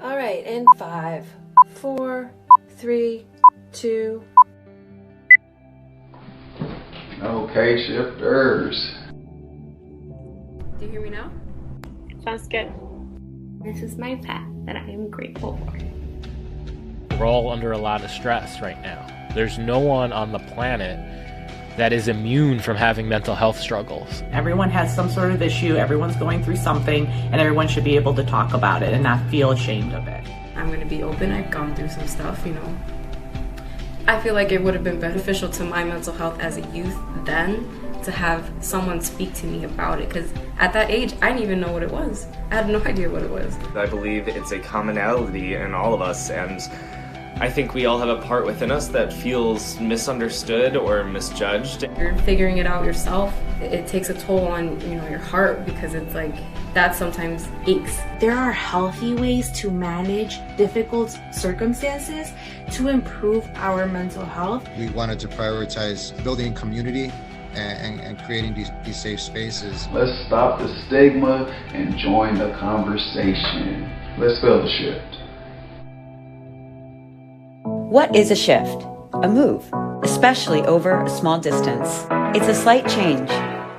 All right, in 5, 4, 3, 2. Okay, shifters. Do you hear me now? Sounds good. This is my path that I am grateful for. We're all under a lot of stress right now. There's no one on the planet that is immune from having mental health struggles. Everyone has some sort of issue, everyone's going through something, and everyone should be able to talk about it and not feel ashamed of it. I'm going to be open. I've gone through some stuff, you know. I feel like it would have been beneficial to my mental health as a youth then to have someone speak to me about it, because at that age, I didn't even know what it was. I had no idea what it was. I believe it's a commonality in all of us, and I think we all have a part within us that feels misunderstood or misjudged. You're figuring it out yourself. It takes a toll on, your heart, because it's like that sometimes aches. There are healthy ways to manage difficult circumstances to improve our mental health. We wanted to prioritize building community and creating these safe spaces. Let's stop the stigma and join the conversation. Let's build a shift. What is a shift? A move, especially over a small distance. It's a slight change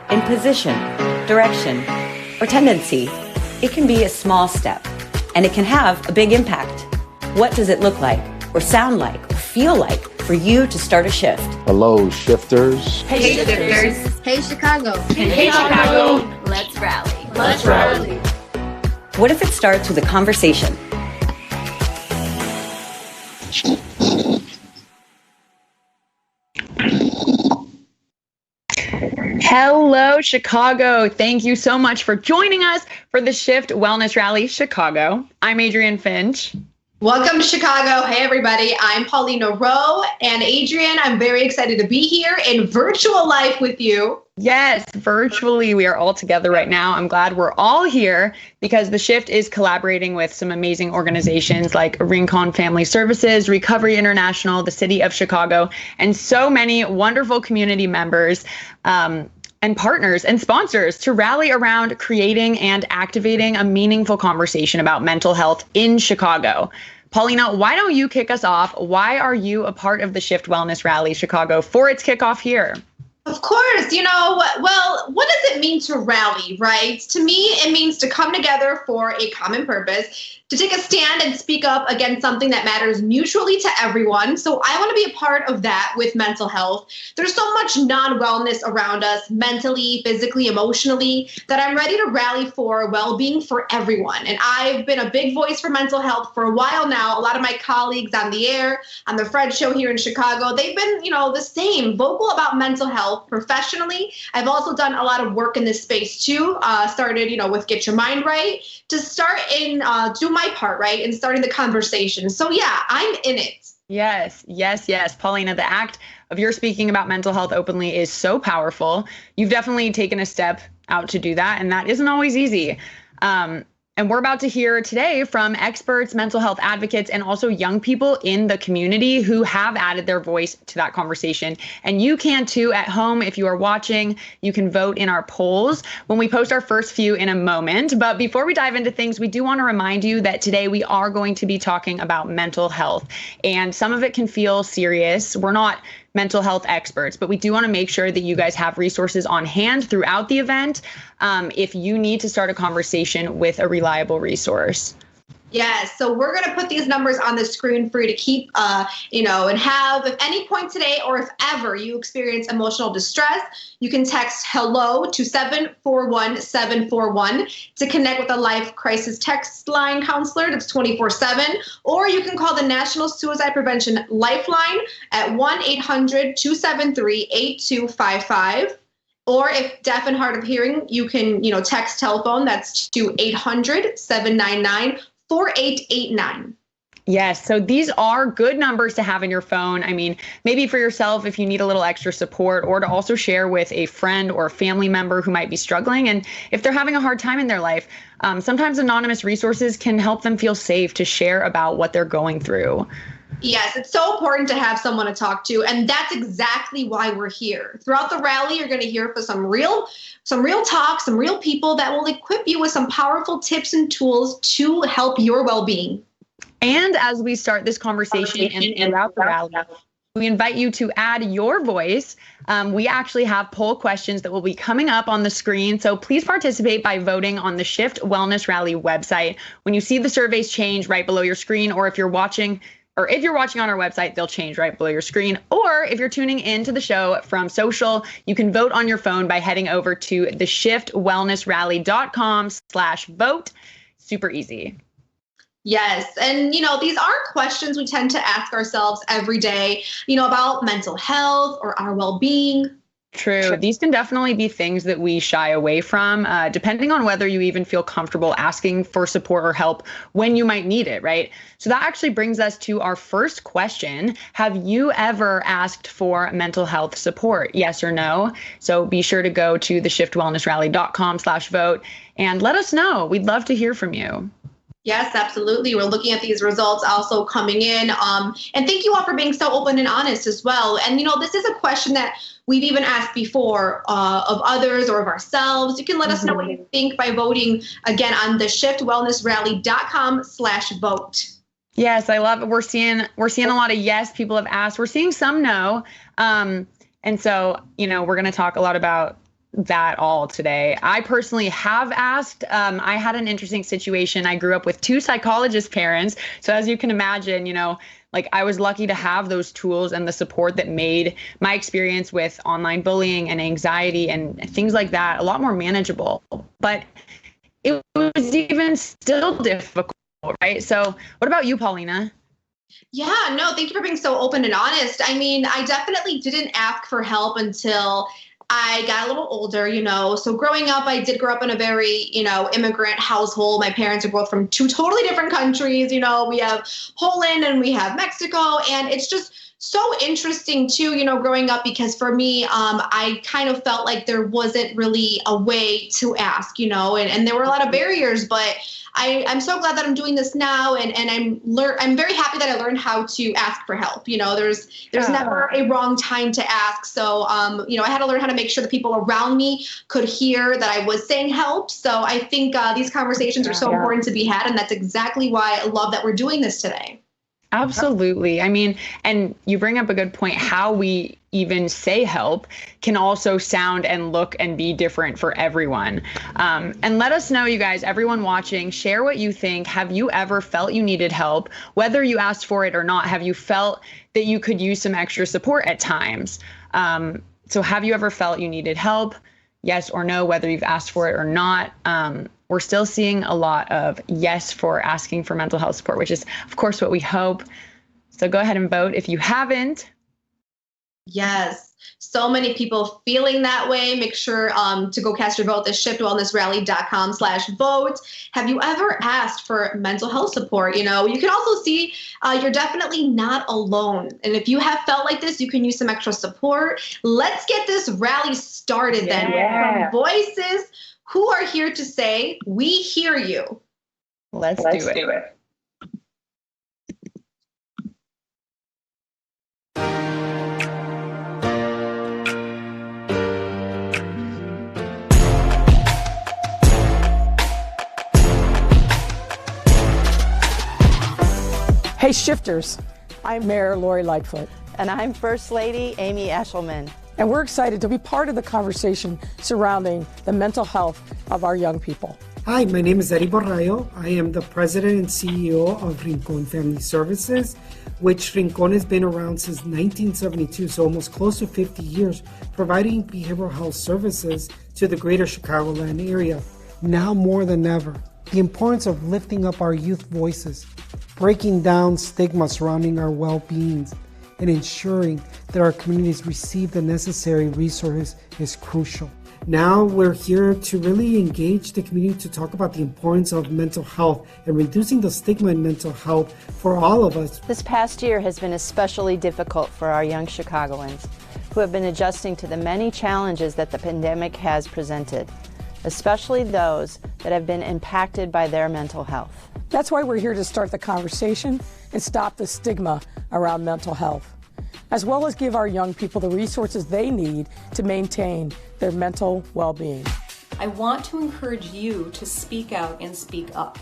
in position, direction, or tendency. It can be a small step, and it can have a big impact. What does it look like, or sound like, or feel like for you to start a shift? Hello, shifters. Hey, shifters. Hey, Chicago. Hey, Chicago. Let's rally. Let's rally. What if it starts with a conversation? Hello, Chicago. Thank you so much for joining us for the Shift Wellness Rally Chicago. I'm Adrienne Finch. Welcome to Chicago. Hey, everybody. I'm Paulina Rowe and Adrienne. I'm very excited to be here in virtual life with you. Yes, virtually. We are all together right now. I'm glad we're all here because the Shift is collaborating with some amazing organizations like Rincon Family Services, Recovery International, the City of Chicago, and so many wonderful community members and partners and sponsors to rally around creating and activating a meaningful conversation about mental health in Chicago. Paulina, why don't you kick us off? Why are you a part of the Shift Wellness Rally Chicago for its kickoff here? Of course, well, what does it mean to rally, right? To me, it means to come together for a common purpose, to take a stand and speak up against something that matters mutually to everyone. So I want to be a part of that with mental health. There's so much non-wellness around us, mentally, physically, emotionally, that I'm ready to rally for well-being for everyone. And I've been a big voice for mental health for a while now. A lot of my colleagues on the air, on the Fred Show here in Chicago, they've been, the same, vocal about mental health professionally. I've also done a lot of work in this space too. Started, with Get Your Mind Right, to start in, do my part, right, in starting the conversation. So yeah, I'm in it. Yes. Paulina, the act of your speaking about mental health openly is so powerful. You've definitely taken a step out to do that, and that isn't always easy. And we're about to hear today from experts, mental health advocates, and also young people in the community who have added their voice to that conversation. And you can too at home. If you are watching, you can vote in our polls when we post our first few in a moment. But before we dive into things, we do want to remind you that today we are going to be talking about mental health. And some of it can feel serious. We're not mental health experts, but we do want to make sure that you guys have resources on hand throughout the event if you need to start a conversation with a reliable resource. Yes, so we're going to put these numbers on the screen for you to keep, and have, if any point today or if ever you experience emotional distress, you can text HELLO to 741-741 to connect with a life crisis text line counselor that's 24/7, or you can call the National Suicide Prevention Lifeline at 1-800-273-8255. Or if deaf and hard of hearing, you can, text telephone, that's to 800-799-4889. Yes, so these are good numbers to have in your phone. I mean, maybe for yourself if you need a little extra support, or to also share with a friend or a family member who might be struggling. And if they're having a hard time in their life, sometimes anonymous resources can help them feel safe to share about what they're going through. Yes, it's so important to have someone to talk to, and that's exactly why we're here. Throughout the rally, you're going to hear from some real talk, some real people that will equip you with some powerful tips and tools to help your well-being. And as we start this conversation and throughout the rally, we invite you to add your voice. We actually have poll questions that will be coming up on the screen. So please participate by voting on the Shift Wellness Rally website. When you see the surveys change right below your screen, or if you're watching on our website, they'll change right below your screen. Or if you're tuning into the show from social, you can vote on your phone by heading over to theshiftwellnessrally.com/vote. Super easy. Yes. And, these aren't questions we tend to ask ourselves every day, about mental health or our well-being. True. These can definitely be things that we shy away from, depending on whether you even feel comfortable asking for support or help when you might need it, right? So that actually brings us to our first question. Have you ever asked for mental health support? Yes or no? So be sure to go to theshiftwellnessrally.com/vote and let us know. We'd love to hear from you. Yes, absolutely. We're looking at these results also coming in. And thank you all for being so open and honest as well. And, this is a question that we've even asked before of others or of ourselves. You can let us know what you think by voting, again, on theshiftwellnessrally.com/vote. Yes, I love it. We're seeing a lot of yes, people have asked. We're seeing some no. And so, we're going to talk a lot about that all today. I personally have asked. I had an interesting situation. I grew up with two psychologist parents. So as you can imagine, I was lucky to have those tools and the support that made my experience with online bullying and anxiety and things like that a lot more manageable. But it was even still difficult, right? So what about you, Paulina? Yeah, no, thank you for being so open and honest. I mean, I definitely didn't ask for help until I got a little older, So growing up, I did grow up in a very, immigrant household. My parents are both from two totally different countries. We have Poland and we have Mexico. And it's just so interesting too, growing up, because for me, I kind of felt like there wasn't really a way to ask, and there were a lot of barriers, but I'm so glad that I'm doing this now, and I'm very happy that I learned how to ask for help. There's never a wrong time to ask. So, I had to learn how to make sure the people around me could hear that I was saying help. So I think these conversations are so important to be had, and that's exactly why I love that we're doing this today. Absolutely. I mean, and you bring up a good point. How we even say help can also sound and look and be different for everyone. And let us know, you guys, everyone watching, share what you think. Have you ever felt you needed help, whether you asked for it or not? Have you felt that you could use some extra support at times? So have you ever felt you needed help? Yes or no, whether you've asked for it or not. We're still seeing a lot of yes for asking for mental health support, which is, of course, what we hope. So go ahead and vote if you haven't. Yes, so many people feeling that way. Make sure to go cast your vote, theshiftwellnessrally.com/vote. Have you ever asked for mental health support? You can also see you're definitely not alone. And if you have felt like this, you can use some extra support. Let's get this rally started then with some voices who are here to say, we hear you. Let's do it. Hey shifters, I'm Mayor Lori Lightfoot. And I'm First Lady Amy Eshelman. And we're excited to be part of the conversation surrounding the mental health of our young people. Hi, my name is Eddie Borrayo. I am the president and CEO of Rincon Family Services, which Rincon has been around since 1972, so almost close to 50 years, providing behavioral health services to the greater Chicagoland area. Now more than ever, the importance of lifting up our youth voices, breaking down stigma surrounding our well-being, and ensuring that our communities receive the necessary resources is crucial. Now we're here to really engage the community to talk about the importance of mental health and reducing the stigma in mental health for all of us. This past year has been especially difficult for our young Chicagoans who have been adjusting to the many challenges that the pandemic has presented, especially those that have been impacted by their mental health. That's why we're here to start the conversation and stop the stigma around mental health, as well as give our young people the resources they need to maintain their mental well-being. I want to encourage you to speak out and speak up.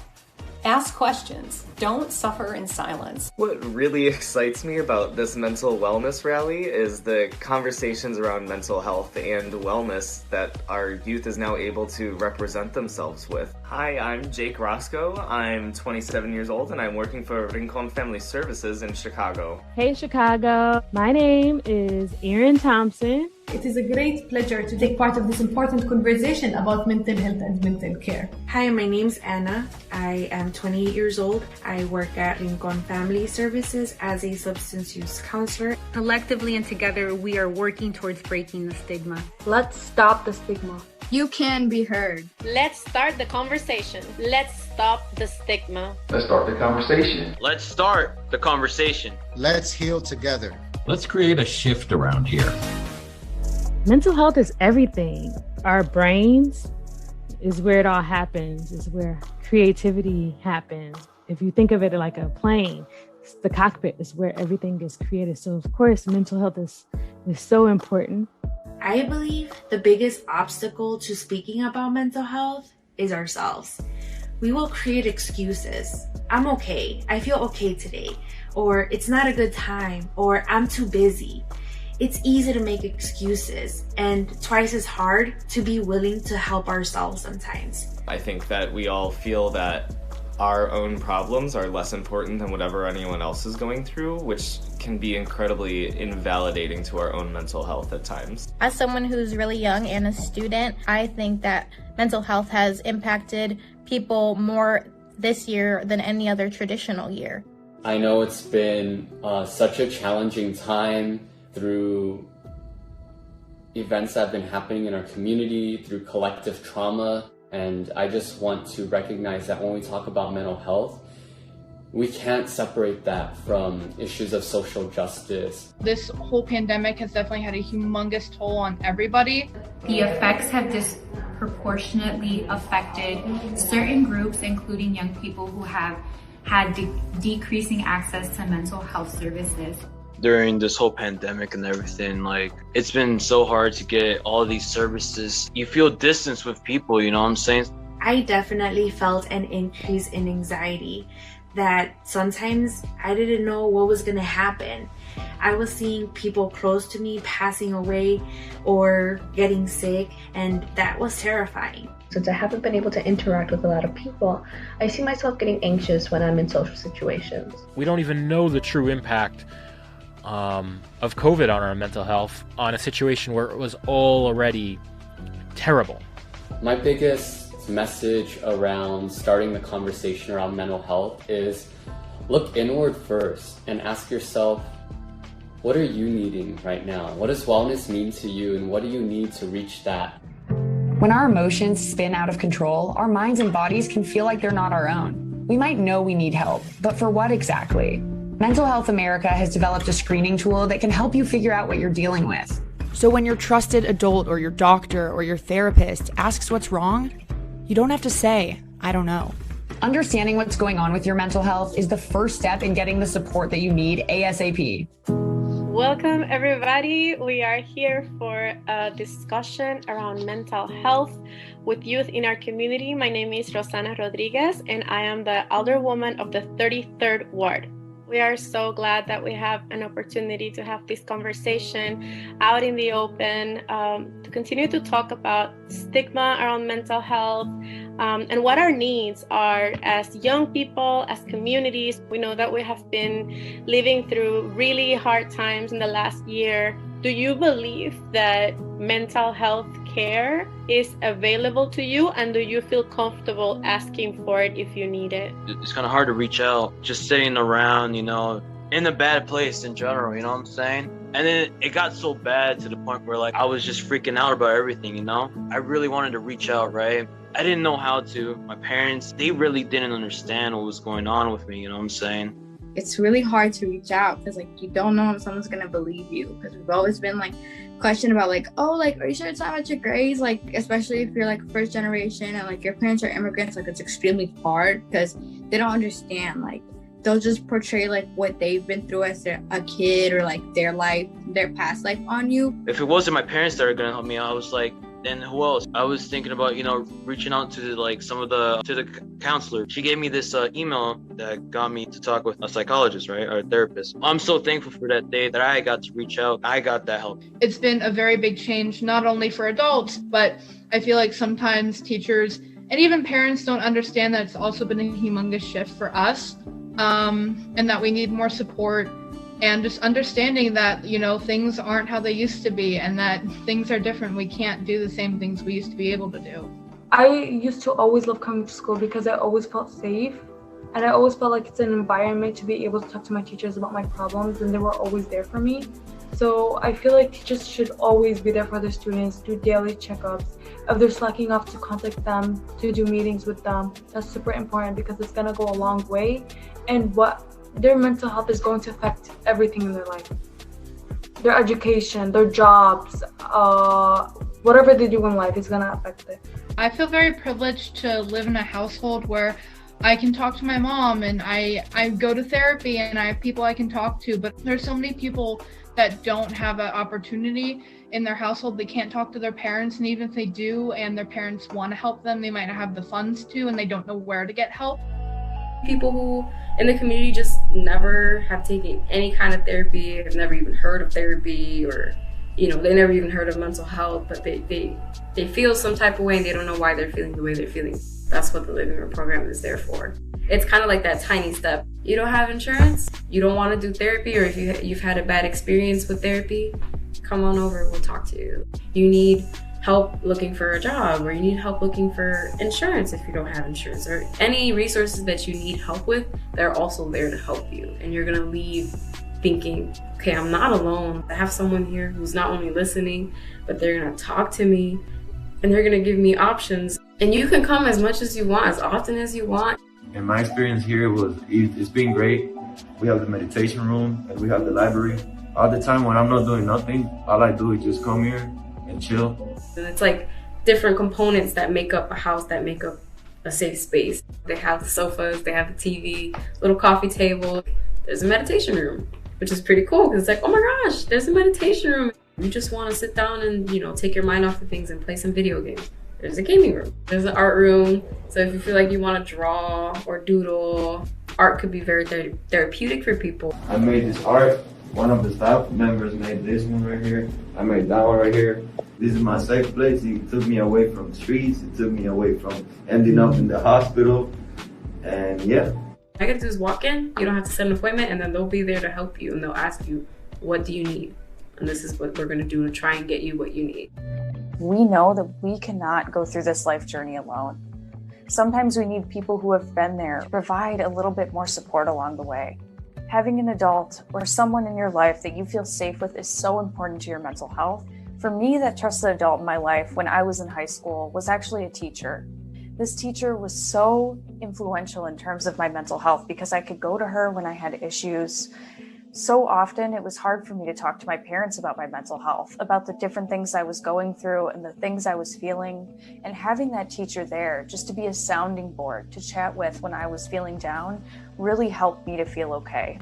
Ask questions. Don't suffer in silence. What really excites me about this mental wellness rally is the conversations around mental health and wellness that our youth is now able to represent themselves with. Hi, I'm Jake Roscoe. I'm 27 years old and I'm working for Rincon Family Services in Chicago. Hey Chicago, my name is Erin Thompson It is a great pleasure to take part of this important conversation about mental health and mental care. Hi, my name's Anna. I am 28 years old. I work at Rincon Family Services as a substance use counselor. Collectively and together, we are working towards breaking the stigma. Let's stop the stigma. You can be heard. Let's start the conversation. Let's stop the stigma. Let's start the conversation. Let's start the conversation. Let's heal together. Let's create a shift around here. Mental health is everything. Our brains is where it all happens, is where creativity happens. If you think of it like a plane, the cockpit is where everything is created. So of course, mental health is so important. I believe the biggest obstacle to speaking about mental health is ourselves. We will create excuses. I'm okay. I feel okay today. Or it's not a good time. Or I'm too busy. It's easy to make excuses and twice as hard to be willing to help ourselves sometimes. I think that we all feel that our own problems are less important than whatever anyone else is going through, which can be incredibly invalidating to our own mental health at times. As someone who's really young and a student, I think that mental health has impacted people more this year than any other traditional year. I know it's been such a challenging time through events that have been happening in our community, through collective trauma. And I just want to recognize that when we talk about mental health, we can't separate that from issues of social justice. This whole pandemic has definitely had a humongous toll on everybody. The effects have disproportionately affected certain groups, including young people who have had decreasing access to mental health services. During this whole pandemic and everything, like, it's been so hard to get all of these services. You feel distance with people, you know what I'm saying? I definitely felt an increase in anxiety that sometimes I didn't know what was going to happen. I was seeing people close to me passing away or getting sick, and that was terrifying. Since I haven't been able to interact with a lot of people, I see myself getting anxious when I'm in social situations. We don't even know the true impact of COVID on our mental health on a situation where it was already terrible. My biggest message around starting the conversation around mental health is look inward first and ask yourself, what are you needing right now? What does wellness mean to you, and what do you need to reach that? When our emotions spin out of control, our minds and bodies can feel like they're not our own. We might know we need help, but for what exactly? Mental Health America has developed a screening tool that can help you figure out what you're dealing with. So when your trusted adult or your doctor or your therapist asks what's wrong, you don't have to say, I don't know. Understanding what's going on with your mental health is the first step in getting the support that you need ASAP. Welcome, everybody. We are here for a discussion around mental health with youth in our community. My name is Rosana Rodriguez, and I am the alderwoman of the 33rd Ward. We are so glad that we have an opportunity to have this conversation out in the open, to continue to talk about stigma around mental health, and what our needs are as young people, as communities. We know that we have been living through really hard times in the last year. Do you believe that mental health care is available to you, and do you feel comfortable asking for it if you need it? It's kind of hard to reach out, just sitting around, you know, in a bad place in general, you know what I'm saying? And then it got so bad to the point where, like, I was just freaking out about everything, you know? I really wanted to reach out, right? I didn't know how to. My parents, they really didn't understand what was going on with me, you know what I'm saying? It's really hard to reach out because, like, you don't know if someone's gonna believe you, because we've always been like questioned about, like, oh, like, are you sure it's not about your grades? Like, especially if you're like first generation and like your parents are immigrants, like, it's extremely hard because they don't understand. Like, they'll just portray like what they've been through as a kid, or like their life, their past life on you. If it wasn't my parents that were gonna help me out, I was like, then who else? I was thinking about, you know, reaching out to like to the counselor. She gave me this email that got me to talk with a psychologist, right, or a therapist. I'm so thankful for that day that I got to reach out. I got that help. It's been a very big change, not only for adults, but I feel like sometimes teachers and even parents don't understand that it's also been a humongous shift for us, and that we need more support and just understanding that, things aren't how they used to be and that things are different. We can't do the same things we used to be able to do. I used to always love coming to school because I always felt safe, and I always felt like it's an environment to be able to talk to my teachers about my problems, and they were always there for me. So I feel like teachers should always be there for their students, do daily checkups. If they're slacking off, to contact them, to do meetings with them. That's super important because it's gonna go a long way, and their mental health is going to affect everything in their life. Their education, their jobs, whatever they do in life is gonna affect it. I feel very privileged to live in a household where I can talk to my mom and I go to therapy and I have people I can talk to, but there's so many people that don't have an opportunity in their household. They can't talk to their parents, and even if they do and their parents want to help them, they might not have the funds to, and they don't know where to get help. People who in the community just never have taken any kind of therapy, have never even heard of therapy, or they never even heard of mental health, but they feel some type of way and they don't know why they're feeling the way they're feeling. That's what the Living Room program is there for. It's kind of like that tiny step. You don't have insurance, you don't want to do therapy, or if you've had a bad experience with therapy, come on over, we'll talk to you. You need help looking for a job, or you need help looking for insurance if you don't have insurance, or any resources that you need help with, they're also there to help you. And you're gonna leave thinking, okay, I'm not alone. I have someone here who's not only listening, but they're gonna talk to me and they're gonna give me options. And you can come as much as you want, as often as you want. And my experience here it's been great. We have the meditation room and we have the library. All the time when I'm not doing nothing, all I do is just come here and chill. And it's like different components that make up a house, that make up a safe space. They have the sofas, they have the TV, little coffee table. There's a meditation room, which is pretty cool because it's like, oh my gosh, there's a meditation room. You just want to sit down and, take your mind off of things and play some video games. There's a gaming room. There's an art room. So if you feel like you want to draw or doodle, art could be very therapeutic for people. I made this art. One of the staff members made this one right here. I made that one right here. This is my safe place. It took me away from the streets. It took me away from ending up in the hospital. And yeah. All I gotta do is walk in. You don't have to set an appointment, and then they'll be there to help you, and they'll ask you, what do you need? And this is what we're gonna do to try and get you what you need. We know that we cannot go through this life journey alone. Sometimes we need people who have been there to provide a little bit more support along the way. Having an adult or someone in your life that you feel safe with is so important to your mental health. For me, that trusted adult in my life when I was in high school was actually a teacher. This teacher was so influential in terms of my mental health because I could go to her when I had issues. So often it was hard for me to talk to my parents about my mental health, about the different things I was going through and the things I was feeling. And having that teacher there just to be a sounding board to chat with when I was feeling down really helped me to feel okay.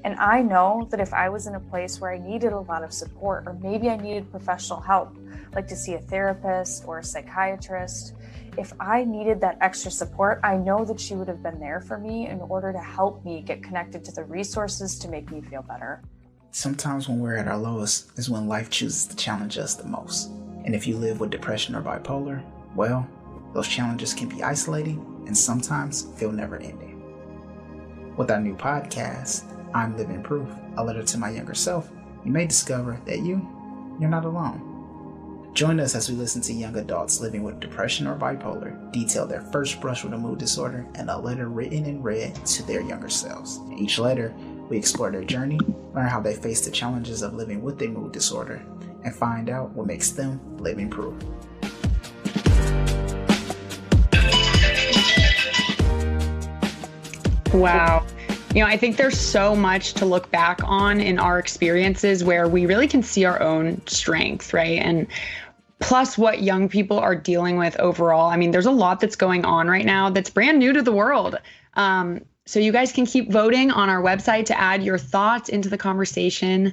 And I know that if I was in a place where I needed a lot of support, or maybe I needed professional help, like to see a therapist or a psychiatrist, if I needed that extra support, I know that she would have been there for me in order to help me get connected to the resources to make me feel better. Sometimes when we're at our lowest is when life chooses to challenge us the most. And if you live with depression or bipolar, well, those challenges can be isolating and sometimes feel never ending. With our new podcast, I'm Living Proof, a letter to my younger self, you may discover that you're not alone. Join us as we listen to young adults living with depression or bipolar detail their first brush with a mood disorder and a letter written in red to their younger selves. In each letter, we explore their journey, learn how they face the challenges of living with a mood disorder, and find out what makes them living proof. Wow. I think there's so much to look back on in our experiences where we really can see our own strength, right? And plus what young people are dealing with overall. I mean, there's a lot that's going on right now that's brand new to the world. So you guys can keep voting on our website to add your thoughts into the conversation.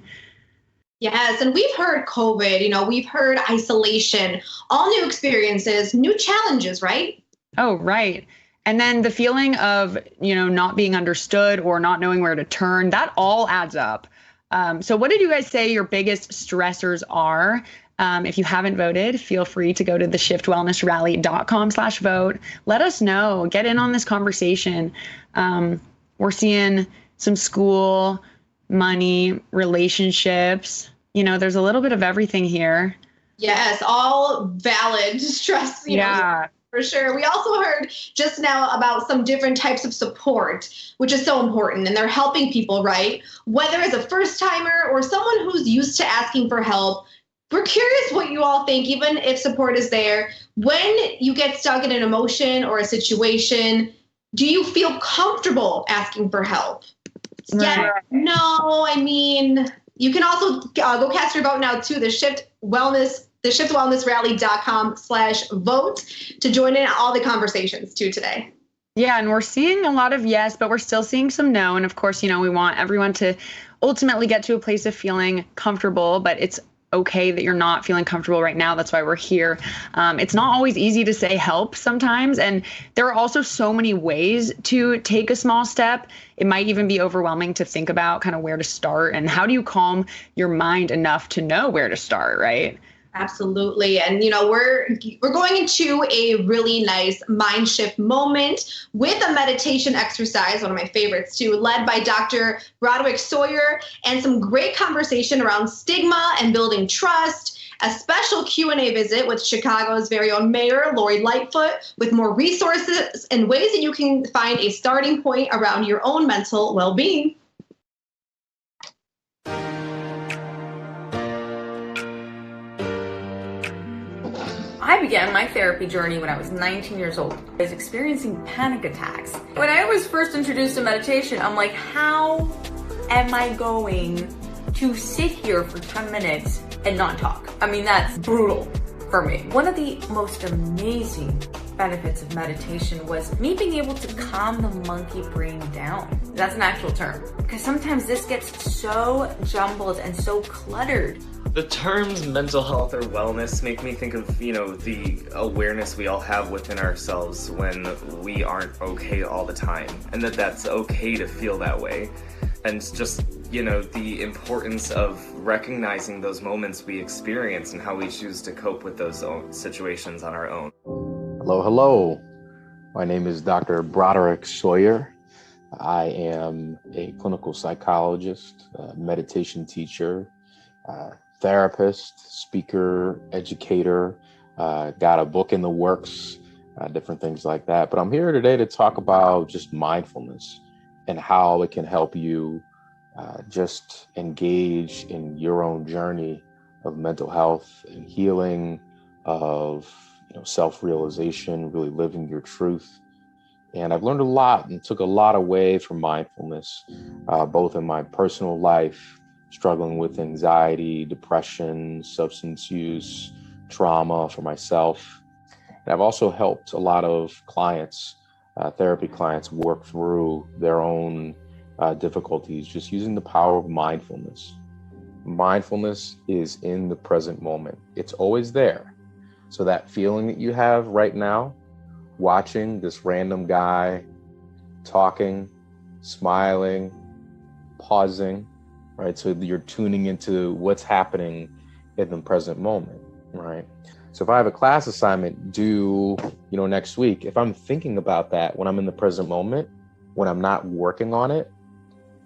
Yes, and we've heard COVID, we've heard isolation, all new experiences, new challenges, right? Oh, right. And then the feeling of, not being understood or not knowing where to turn, that all adds up. So what did you guys say your biggest stressors are? If you haven't voted, feel free to go to theshiftwellnessrally.com/vote. Let us know. Get in on this conversation. We're seeing some school money, relationships. You know, there's a little bit of everything here. Yes, all valid stress, you know, for sure. We also heard just now about some different types of support, which is so important. And they're helping people, right? Whether as a first timer or someone who's used to asking for help. We're curious what you all think, even if support is there. When you get stuck in an emotion or a situation, do you feel comfortable asking for help? Right. Yeah, no, I mean, you can also go cast your vote now to the shiftwellnessrally.com/vote to join in all the conversations too today. Yeah, and we're seeing a lot of yes, but we're still seeing some no. And of course, you know, we want everyone to ultimately get to a place of feeling comfortable, but it's okay that you're not feeling comfortable right now. That's why we're here. It's not always easy to say help sometimes. And there are also so many ways to take a small step. It might even be overwhelming to think about kind of where to start and how do you calm your mind enough to know where to start, right? Absolutely. And, you know, we're going into a really nice mind shift moment with a meditation exercise, one of my favorites too, led by Dr. Broderick Sawyer, and some great conversation around stigma and building trust, a special Q&A visit with Chicago's very own mayor, Lori Lightfoot, with more resources and ways that you can find a starting point around your own mental well-being. I began my therapy journey when I was 19 years old. I was experiencing panic attacks. When I was first introduced to meditation, I'm like, how am I going to sit here for 10 minutes and not talk? I mean, that's brutal for me. One of the most amazing benefits of meditation was me being able to calm the monkey brain down. That's an actual term. Because sometimes this gets so jumbled and so cluttered. The terms mental health or wellness make me think of, you know, the awareness we all have within ourselves when we aren't okay all the time, and that's okay to feel that way. And just, you know, the importance of recognizing those moments we experience and how we choose to cope with those situations on our own. Hello, hello. My name is Dr. Broderick Sawyer. I am a clinical psychologist, meditation teacher, therapist, speaker, educator, got a book in the works, different things like that. But I'm here today to talk about just mindfulness and how it can help you just engage in your own journey of mental health and healing, of self-realization, really living your truth. And I've learned a lot and took a lot away from mindfulness, both in my personal life, struggling with anxiety, depression, substance use, trauma for myself. And I've also helped a lot of clients, therapy clients, work through their own difficulties, just using the power of mindfulness. Mindfulness is in the present moment. It's always there. So that feeling that you have right now, watching this random guy talking, smiling, pausing, right? So you're tuning into what's happening in the present moment, right? So if I have a class assignment due, next week, if I'm thinking about that when I'm in the present moment, when I'm not working on it,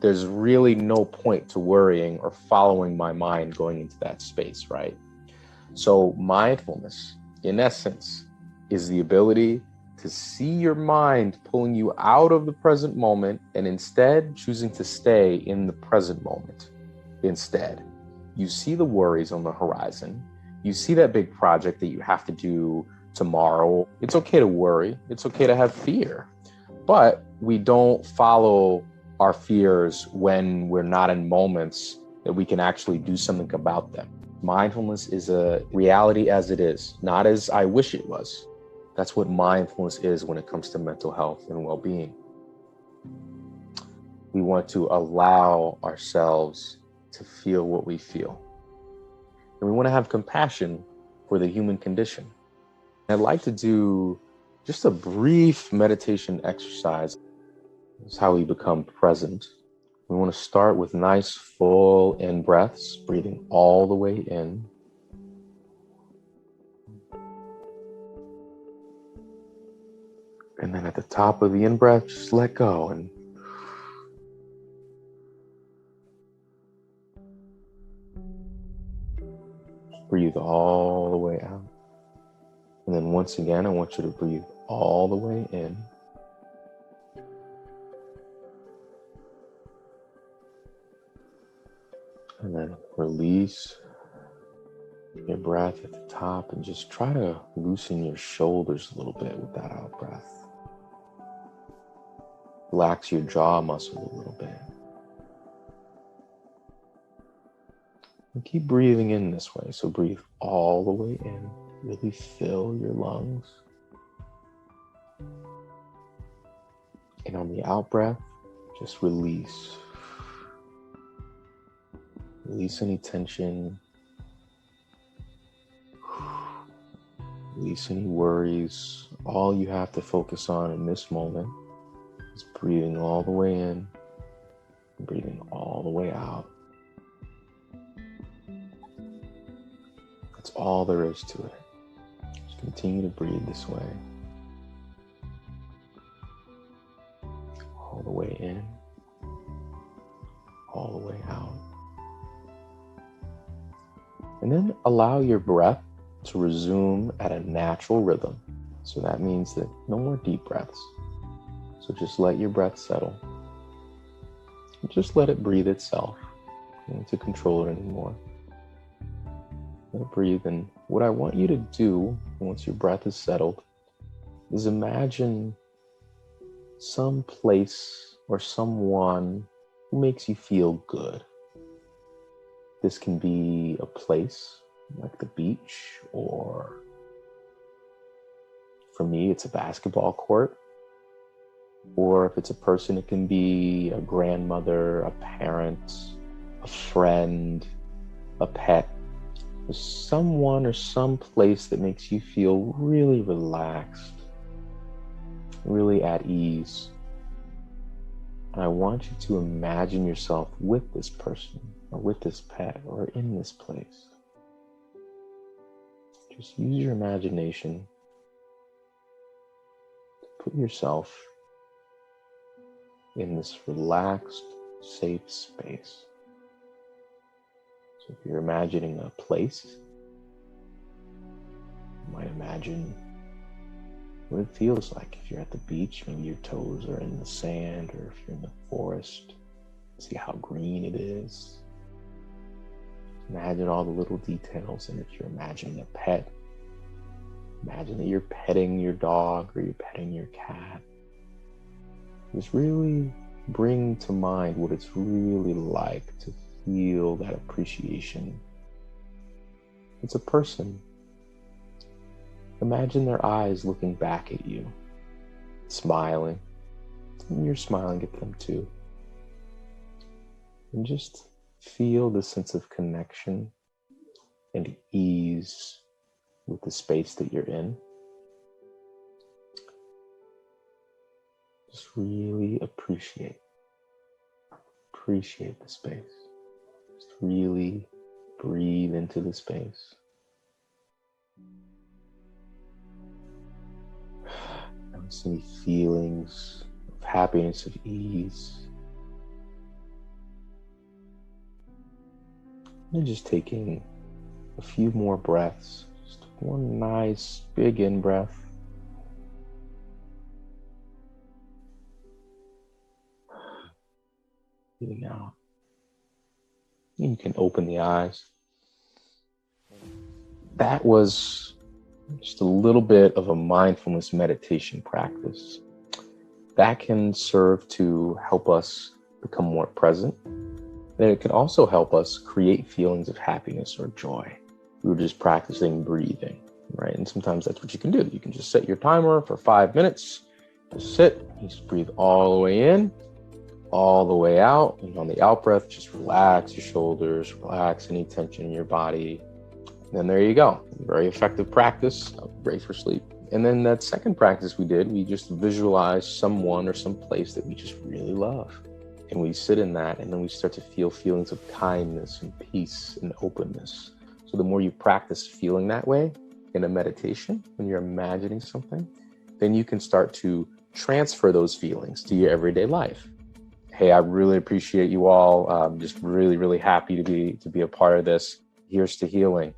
there's really no point to worrying or following my mind going into that space, right? So mindfulness, in essence, is the ability to see your mind pulling you out of the present moment and instead choosing to stay in the present moment. Instead, you see the worries on the horizon. You see that big project that you have to do tomorrow. It's okay to worry. It's okay to have fear. But we don't follow our fears when we're not in moments that we can actually do something about them. Mindfulness is a reality as it is, not as I wish it was. That's what mindfulness is when it comes to mental health and well-being. We want to allow ourselves to feel what we feel. And we want to have compassion for the human condition. I'd like to do just a brief meditation exercise. It's how we become present. We want to start with nice full in breaths, breathing all the way in. And then at the top of the in-breath, just let go and Breathe all the way out. And then once again, I want you to breathe all the way in. And then release your breath at the top and just try to loosen your shoulders a little bit with that out breath. Relax your jaw muscle a little bit. And keep breathing in this way. So breathe all the way in. Really fill your lungs. And on the out breath, just release. Release any tension. Release any worries. All you have to focus on in this moment is breathing all the way in, and breathing all the way out. That's all there is to it. Just continue to breathe this way. All the way in, all the way out. And then allow your breath to resume at a natural rhythm. So that means that no more deep breaths. So just let your breath settle. Just let it breathe itself. You don't need to control it anymore. Let it breathe. And what I want you to do once your breath is settled is imagine some place or someone who makes you feel good. This can be a place like the beach, or for me, it's a basketball court. Or if it's a person, it can be a grandmother, a parent, a friend, a pet. There's someone or some place that makes you feel really relaxed, really at ease. And I want you to imagine yourself with this person, or with this pet, or in this place. Just use your imagination to put yourself in this relaxed, safe space. So if you're imagining a place, you might imagine what it feels like if you're at the beach. Maybe your toes are in the sand, or if you're in the forest, see how green it is. Imagine all the little details, and if you're imagining a pet, imagine that you're petting your dog or you're petting your cat. Just really bring to mind what it's really like to feel that appreciation. It's a person. Imagine their eyes looking back at you, smiling, and you're smiling at them too. And just feel the sense of connection and ease with the space that you're in. Just really appreciate the space. Just really breathe into the space. Notice any feelings of happiness, of ease. And just taking a few more breaths. Just one nice big in-breath. Breathing out. You can open the eyes. That was just a little bit of a mindfulness meditation practice. That can serve to help us become more present. And it can also help us create feelings of happiness or joy. We were just practicing breathing, right? And sometimes that's what you can do. You can just set your timer for 5 minutes. Just sit, you just breathe all the way in, all the way out. And on the out breath, just relax your shoulders, relax any tension in your body. And then there you go. Very effective practice. Great for sleep. And then that second practice we did, we just visualized someone or some place that we just really love. And we sit in that, and then we start to feel feelings of kindness and peace and openness. So the more you practice feeling that way in a meditation, when you're imagining something, then you can start to transfer those feelings to your everyday life. Hey, I really appreciate you all. I'm just really, really happy to be a part of this. Here's to healing.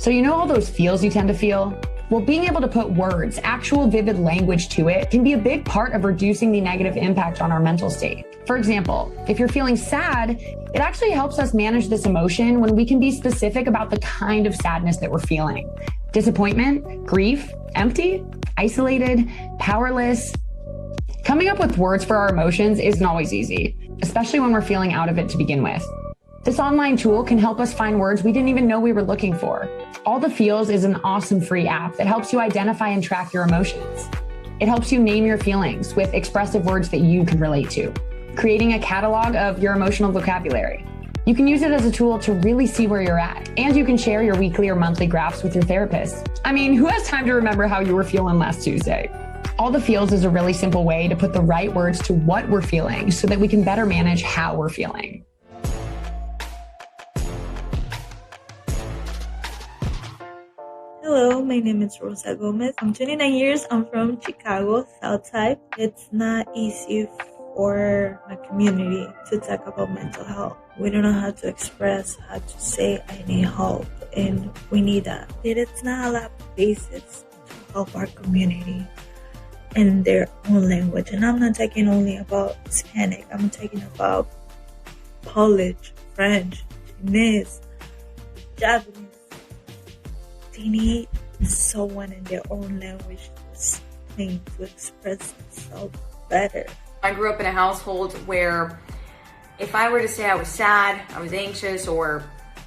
So you know all those feels you tend to feel? Well, being able to put words, actual vivid language to it, can be a big part of reducing the negative impact on our mental state. For example, if you're feeling sad, it actually helps us manage this emotion when we can be specific about the kind of sadness that we're feeling. Disappointment, grief, empty, isolated, powerless. Coming up with words for our emotions isn't always easy, especially when we're feeling out of it to begin with. This online tool can help us find words we didn't even know we were looking for. All the Feels is an awesome free app that helps you identify and track your emotions. It helps you name your feelings with expressive words that you can relate to, creating a catalog of your emotional vocabulary. You can use it as a tool to really see where you're at, and you can share your weekly or monthly graphs with your therapist. I mean, who has time to remember how you were feeling last Tuesday? All the Feels is a really simple way to put the right words to what we're feeling so that we can better manage how we're feeling. Hello, my name is Rosa Gomez. I'm 29 years. I'm from Chicago, Southside. It's not easy for my community to talk about mental health. We don't know how to express, how to say I need help, and we need that. It's not a lot of basis to help our community in their own language. And I'm not talking only about Hispanic. I'm talking about Polish, French, Chinese, Japanese. They need someone in their own language to express themselves better. I grew up in a household where if I were to say I was sad, I was anxious, or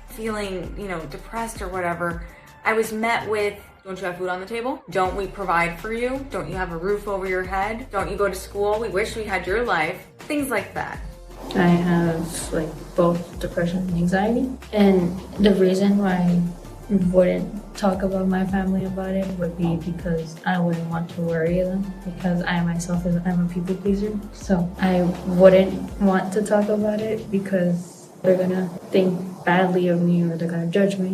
feeling, depressed or whatever, I was met with, don't you have food on the table? Don't we provide for you? Don't you have a roof over your head? Don't you go to school? We wish we had your life. Things like that. I have both depression and anxiety, and the reason why I wouldn't talk about my family about it would be because I wouldn't want to worry them, because I myself I'm a people pleaser. So I wouldn't want to talk about it because they're gonna think badly of me or they're gonna judge me.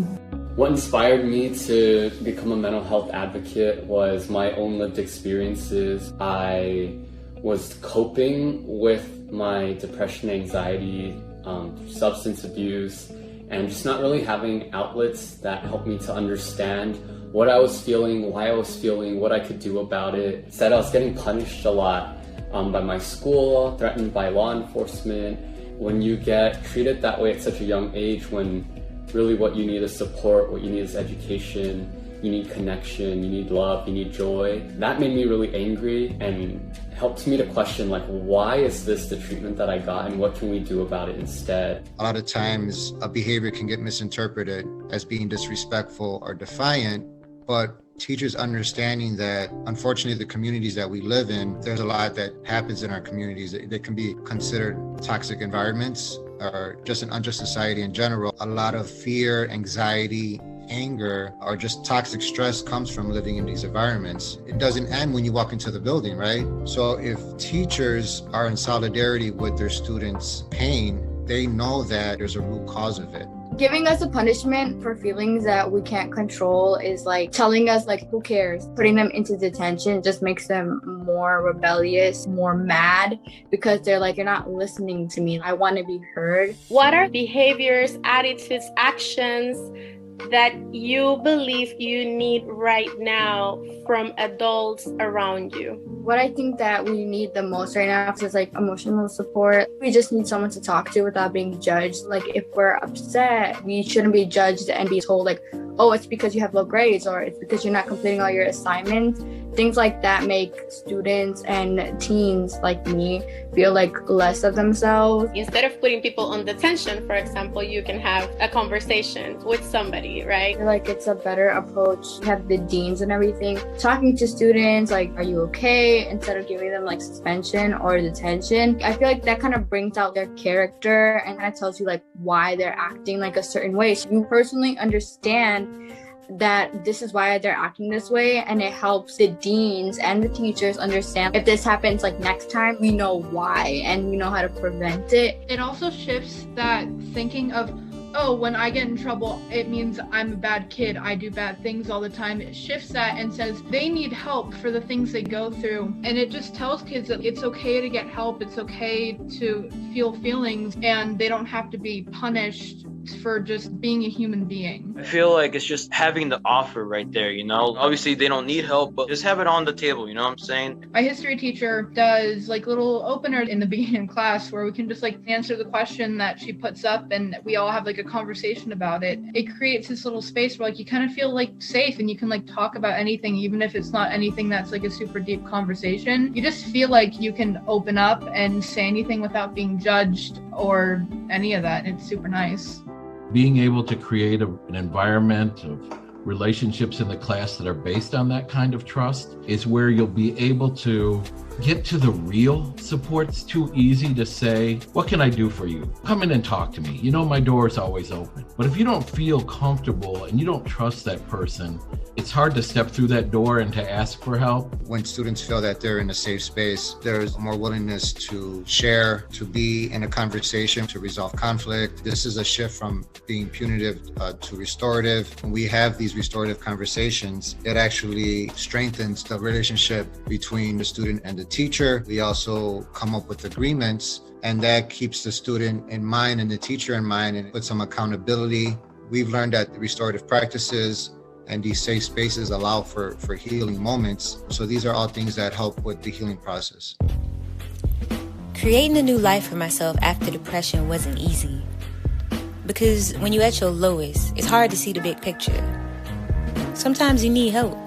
What inspired me to become a mental health advocate was my own lived experiences. I was coping with my depression, anxiety, substance abuse, and just not really having outlets that helped me to understand what I was feeling, why I was feeling, what I could do about it. Instead, I was getting punished a lot by my school, threatened by law enforcement. When you get treated that way at such a young age, when really what you need is support, what you need is education, you need connection, you need love, you need joy. That made me really angry and helped me to question, why is this the treatment that I got and what can we do about it instead? A lot of times a behavior can get misinterpreted as being disrespectful or defiant, but teachers understanding that unfortunately the communities that we live in, there's a lot that happens in our communities that can be considered toxic environments or just an unjust society in general. A lot of fear, anxiety, anger, or just toxic stress comes from living in these environments. It doesn't end when you walk into the building, right? So if teachers are in solidarity with their students' pain, they know that there's a root cause of it. Giving us a punishment for feelings that we can't control is like telling us who cares? Putting them into detention just makes them more rebellious, more mad, because they're you're not listening to me. I want to be heard. What are behaviors, attitudes, actions that you believe you need right now from adults around you? What I think that we need the most right now is emotional support. We just need someone to talk to without being judged. If we're upset, we shouldn't be judged and be told oh, it's because you have low grades or it's because you're not completing all your assignments. Things like that make students and teens like me feel less of themselves. Instead of putting people on detention, for example, you can have a conversation with somebody, right? I feel it's a better approach. You have the deans and everything talking to students are you okay, instead of giving them suspension or detention. I feel that kind of brings out their character and kind of tells you why they're acting a certain way. So you personally understand that this is why they're acting this way, and it helps the deans and the teachers understand if this happens next time, we know why and we know how to prevent it. It also shifts that thinking of, oh, when I get in trouble, it means I'm a bad kid, I do bad things all the time. It shifts that and says they need help for the things they go through. And it just tells kids that it's okay to get help, it's okay to feel feelings, and they don't have to be punished for just being a human being. I feel like it's just having the offer right there, you know? Obviously they don't need help, but just have it on the table, you know what I'm saying? My history teacher does like little openers in the beginning of class where we can just like answer the question that she puts up and we all have like a conversation about it. It creates this little space where like you kind of feel like safe and you can like talk about anything, even if it's not anything that's like a super deep conversation. You just feel like you can open up and say anything without being judged or any of that. It's super nice. Being able to create an environment of relationships in the class that are based on that kind of trust is where you'll be able to get to the real support. It's too easy to say, what can I do for you? Come in and talk to me. You know, my door is always open. But if you don't feel comfortable and you don't trust that person, it's hard to step through that door and to ask for help. When students feel that they're in a safe space, there's more willingness to share, to be in a conversation, to resolve conflict. This is a shift from being punitive to restorative. When we have these restorative conversations, it actually strengthens the relationship between the student and the teacher. We also come up with agreements, and that keeps the student in mind and the teacher in mind and puts some accountability. We've learned that the restorative practices and these safe spaces allow for healing moments. So these are all things that help with the healing process. Creating a new life for myself after depression wasn't easy. Because when you're at your lowest, it's hard to see the big picture. Sometimes you need help.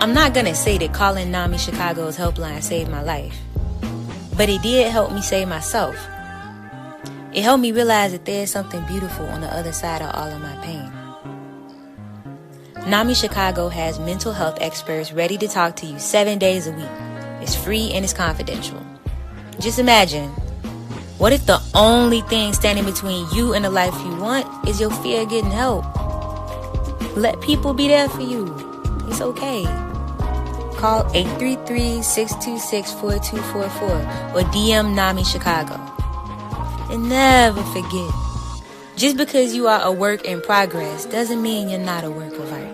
I'm not gonna say that calling NAMI Chicago's helpline saved my life, but it did help me save myself. It helped me realize that there's something beautiful on the other side of all of my pain. NAMI Chicago has mental health experts ready to talk to you 7 days a week. It's free and it's confidential. Just imagine, what if the only thing standing between you and the life you want is your fear of getting help? Let people be there for you. It's okay. Call 833-626-4244 or DM NAMI Chicago. And never forget, just because you are a work in progress doesn't mean you're not a work of art.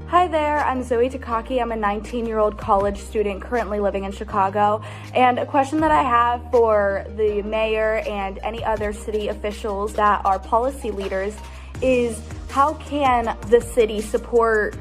Hi there, I'm Zoe Takaki. I'm a 19-year-old college student currently living in Chicago. And a question that I have for the mayor and any other city officials that are policy leaders is, how can the city support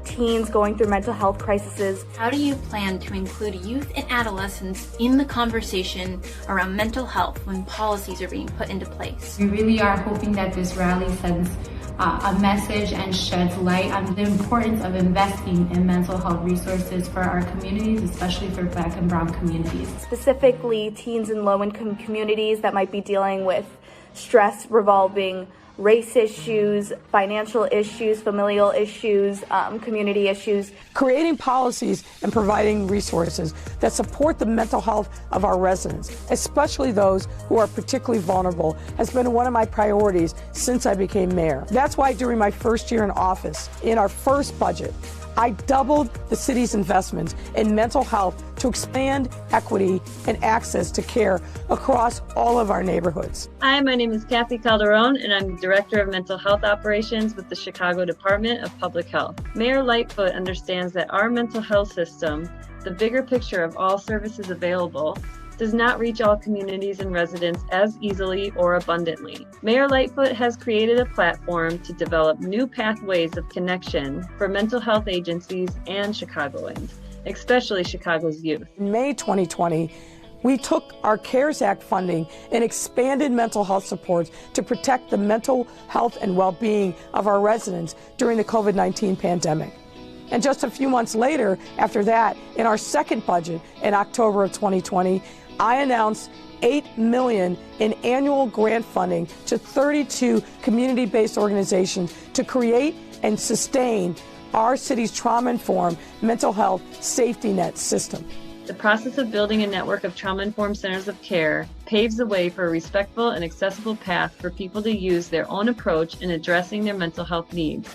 teens going through mental health crises? How do you plan to include youth and adolescents in the conversation around mental health when policies are being put into place? We really are hoping that this rally sends a message and sheds light on the importance of investing in mental health resources for our communities, especially for Black and Brown communities. Specifically, teens in low-income communities that might be dealing with stress revolving race issues, financial issues, familial issues, community issues. Creating policies and providing resources that support the mental health of our residents, especially those who are particularly vulnerable, has been one of my priorities since I became mayor. That's why during my first year in office, in our first budget, I doubled the city's investments in mental health to expand equity and access to care across all of our neighborhoods. Hi, my name is Kathy Calderon, and I'm Director of Mental Health Operations with the Chicago Department of Public Health. Mayor Lightfoot understands that our mental health system, the bigger picture of all services available, does not reach all communities and residents as easily or abundantly. Mayor Lightfoot has created a platform to develop new pathways of connection for mental health agencies and Chicagoans, especially Chicago's youth. In May 2020, we took our CARES Act funding and expanded mental health supports to protect the mental health and well-being of our residents during the COVID-19 pandemic. And just a few months later, after that, in our second budget in October of 2020, I announced $8 million in annual grant funding to 32 community-based organizations to create and sustain our city's trauma-informed mental health safety net system. The process of building a network of trauma-informed centers of care paves the way for a respectful and accessible path for people to use their own approach in addressing their mental health needs.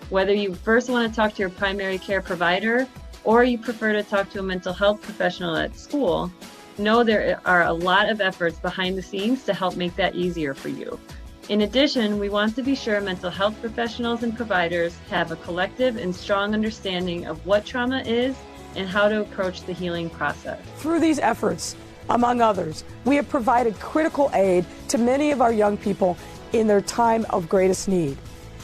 Whether you first want to talk to your primary care provider or you prefer to talk to a mental health professional at school, know there are a lot of efforts behind the scenes to help make that easier for you. In addition, we want to be sure mental health professionals and providers have a collective and strong understanding of what trauma is and how to approach the healing process. Through these efforts, among others. We have provided critical aid to many of our young people in their time of greatest need.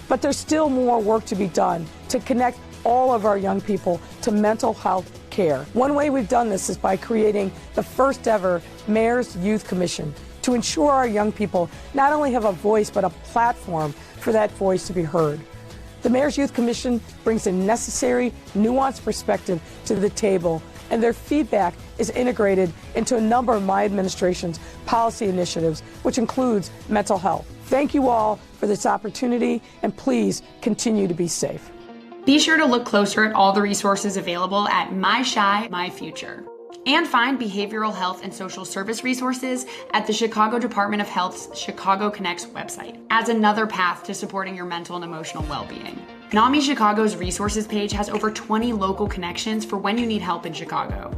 But there's still more work to be done to connect all of our young people to mental health care. One way we've done this is by creating the first ever Mayor's Youth Commission to ensure our young people not only have a voice but a platform for that voice to be heard. The Mayor's Youth Commission brings a necessary, nuanced perspective to the table, and their feedback is integrated into a number of my administration's policy initiatives, which includes mental health. Thank you all for this opportunity, and please continue to be safe. Be sure to look closer at all the resources available at My Shy, My Future. And find behavioral health and social service resources at the Chicago Department of Health's Chicago Connects website as another path to supporting your mental and emotional well-being. NAMI Chicago's resources page has over 20 local connections for when you need help in Chicago.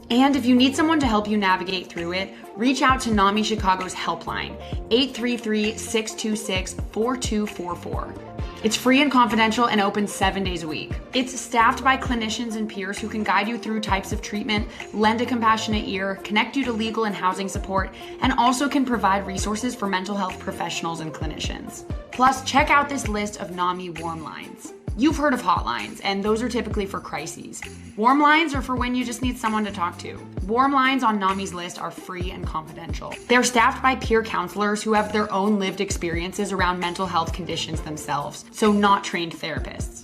And if you need someone to help you navigate through it, reach out to NAMI Chicago's helpline, 833-626-4244. It's free and confidential and open 7 days a week. It's staffed by clinicians and peers who can guide you through types of treatment, lend a compassionate ear, connect you to legal and housing support, and also can provide resources for mental health professionals and clinicians. Plus, check out this list of NAMI warm lines. You've heard of hotlines, and those are typically for crises. Warm lines are for when you just need someone to talk to. Warm lines on NAMI's list are free and confidential. They're staffed by peer counselors who have their own lived experiences around mental health conditions themselves, so not trained therapists.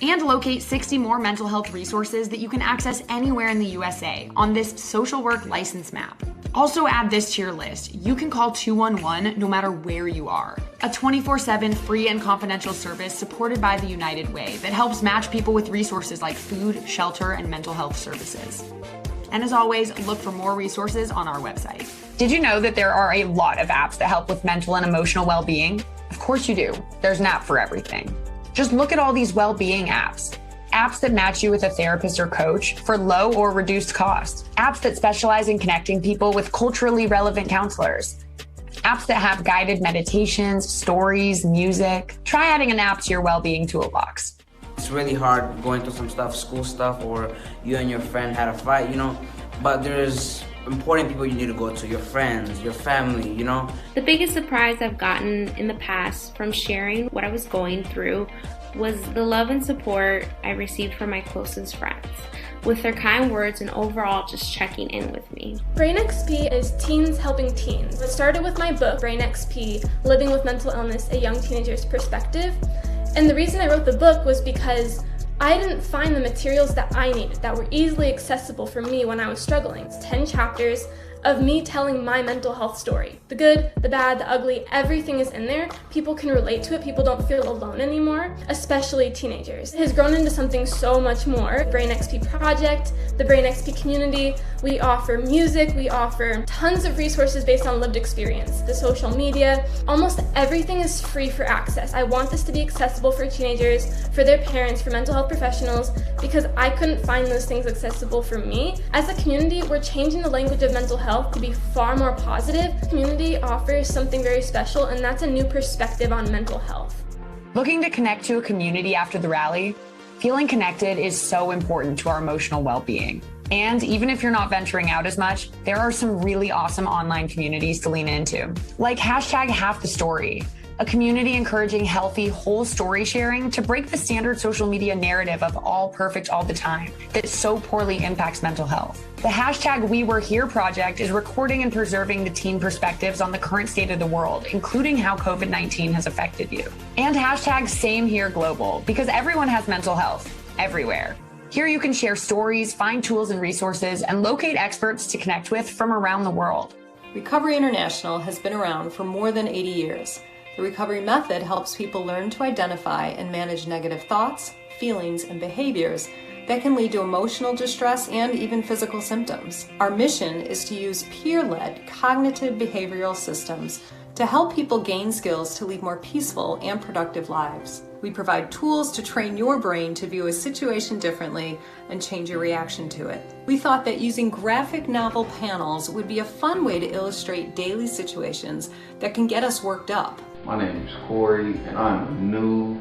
And locate 60 more mental health resources that you can access anywhere in the USA on this social work license map. Also add this to your list. You can call 211 no matter where you are. A 24/7 free and confidential service supported by the United Way that helps match people with resources like food, shelter, and mental health services. And as always, look for more resources on our website. Did you know that there are a lot of apps that help with mental and emotional well-being? Of course you do. There's an app for everything. Just look at all these well-being apps. Apps that match you with a therapist or coach for low or reduced cost. Apps that specialize in connecting people with culturally relevant counselors. Apps that have guided meditations, stories, music. Try adding an app to your well-being toolbox. It's really hard going through some stuff, school stuff, or you and your friend had a fight, but there's important people you need to go to, your friends, your family, The biggest surprise I've gotten in the past from sharing what I was going through was the love and support I received from my closest friends, with their kind words and overall just checking in with me. Brain XP is teens helping teens. It started with my book, Brain XP, Living with Mental Illness, A Young Teenager's Perspective. And the reason I wrote the book was because I didn't find the materials that I needed that were easily accessible for me when I was struggling. It's 10 chapters of me telling my mental health story. The good, the bad, the ugly, everything is in there. People can relate to it. People don't feel alone anymore, especially teenagers. It has grown into something so much more. Brain XP Project, the Brain XP community. We offer music, we offer tons of resources based on lived experience. The social media, almost everything is free for access. I want this to be accessible for teenagers, for their parents, for mental health professionals, because I couldn't find those things accessible for me. As a community, we're changing the language of mental health to be far more positive. The community offers something very special, and that's a new perspective on mental health. Looking to connect to a community after the rally? Feeling connected is so important to our emotional well-being. And even if you're not venturing out as much, there are some really awesome online communities to lean into, like #HalfTheStory, a community encouraging healthy, whole story sharing to break the standard social media narrative of all perfect all the time that so poorly impacts mental health. The #WeWereHere project is recording and preserving the teen perspectives on the current state of the world, including how COVID-19 has affected you. And #SameHereGlobal, because everyone has mental health, everywhere. Here you can share stories, find tools and resources, and locate experts to connect with from around the world. Recovery International has been around for more than 80 years. The recovery method helps people learn to identify and manage negative thoughts, feelings, and behaviors that can lead to emotional distress and even physical symptoms. Our mission is to use peer-led cognitive behavioral systems to help people gain skills to lead more peaceful and productive lives. We provide tools to train your brain to view a situation differently and change your reaction to it. We thought that using graphic novel panels would be a fun way to illustrate daily situations that can get us worked up. My name is Corey, and I'm a new,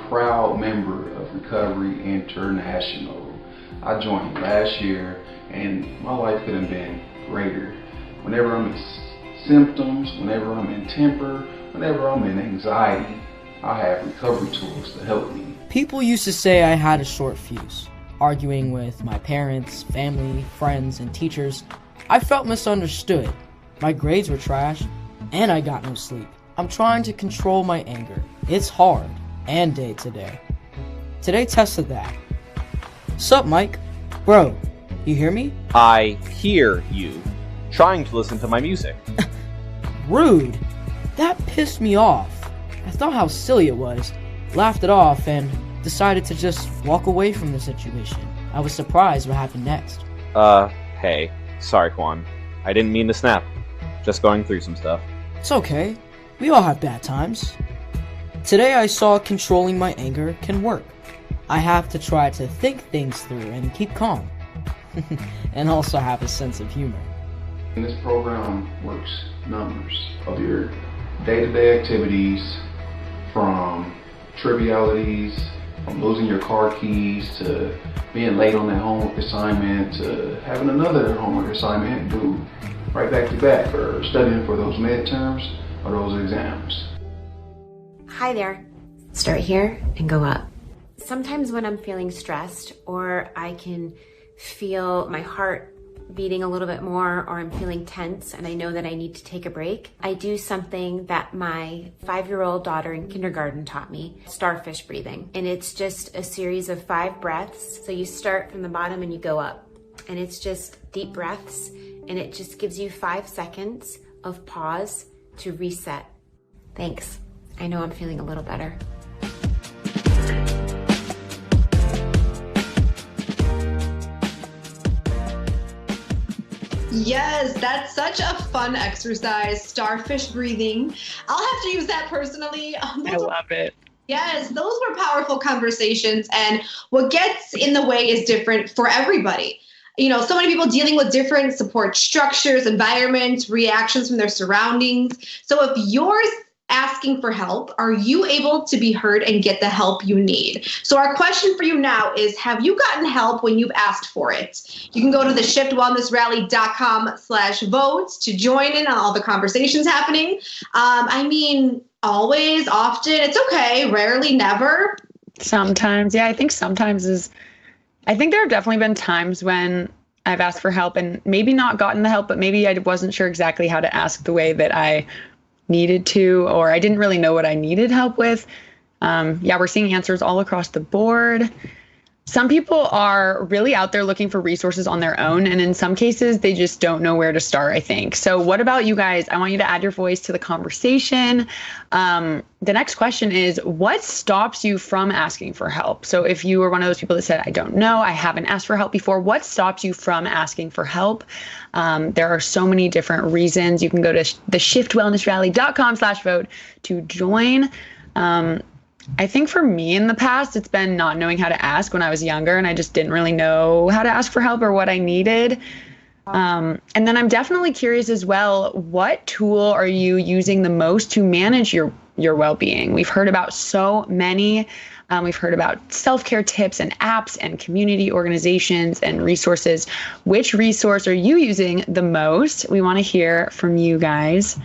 proud member of Recovery International. I joined last year, and my life could have been greater. Whenever I'm in symptoms, whenever I'm in temper, whenever I'm in anxiety, I have recovery tools to help me. People used to say I had a short fuse. Arguing with my parents, family, friends, and teachers, I felt misunderstood. My grades were trash, and I got no sleep. I'm trying to control my anger. It's hard, and day to day. Today tested that. Sup, Mike? Bro, you hear me? I hear you. Trying to listen to my music. Rude. That pissed me off. I thought how silly it was, laughed it off, and decided to just walk away from the situation. I was surprised what happened next. Hey. Sorry, Quan. I didn't mean to snap. Just going through some stuff. It's okay. We all have bad times. Today I saw controlling my anger can work. I have to try to think things through and keep calm. And also have a sense of humor. This program works numbers of your day-to-day activities, from trivialities, from losing your car keys, to being late on that homework assignment, to having another homework assignment due right back to back, or studying for those midterms or those exams. Hi there. Start here and go up. Sometimes when I'm feeling stressed, or I can feel my heart beating a little bit more, or I'm feeling tense and I know that I need to take a break, I do something that my 5-year-old daughter in kindergarten taught me, starfish breathing. And it's just a series of 5 breaths. So you start from the bottom and you go up. And it's just deep breaths, and it just gives you 5 seconds of pause to reset. Thanks. I know I'm feeling a little better. Yes, that's such a fun exercise, starfish breathing. I'll have to use that personally. I love it. Yes, those were powerful conversations, and what gets in the way is different for everybody. You know, so many people dealing with different support structures, environments, reactions from their surroundings. So if yours asking for help, are you able to be heard and get the help you need? So our question for you now is, have you gotten help when you've asked for it? You can go to the shiftwellnessrally.com/vote to join in on all the conversations happening. I mean, always, often, it's okay, rarely, never. Sometimes, yeah, I think sometimes I think there have definitely been times when I've asked for help and maybe not gotten the help, but maybe I wasn't sure exactly how to ask the way that I needed to, or I didn't really know what I needed help with. Yeah, we're seeing answers all across the board. Some people are really out there looking for resources on their own, and in some cases, they just don't know where to start, I think. So what about you guys? I want you to add your voice to the conversation. The next question is, what stops you from asking for help? So if you were one of those people that said, I don't know, I haven't asked for help before, what stops you from asking for help? There are so many different reasons. You can go to the shiftwellnessrally.com/vote to join. I think for me in the past, it's been not knowing how to ask when I was younger, and I just didn't really know how to ask for help or what I needed. And then I'm definitely curious as well, what tool are you using the most to manage your well-being? We've heard about so many. We've heard about self-care tips and apps and community organizations and resources. Which resource are you using the most? We want to hear from you guys.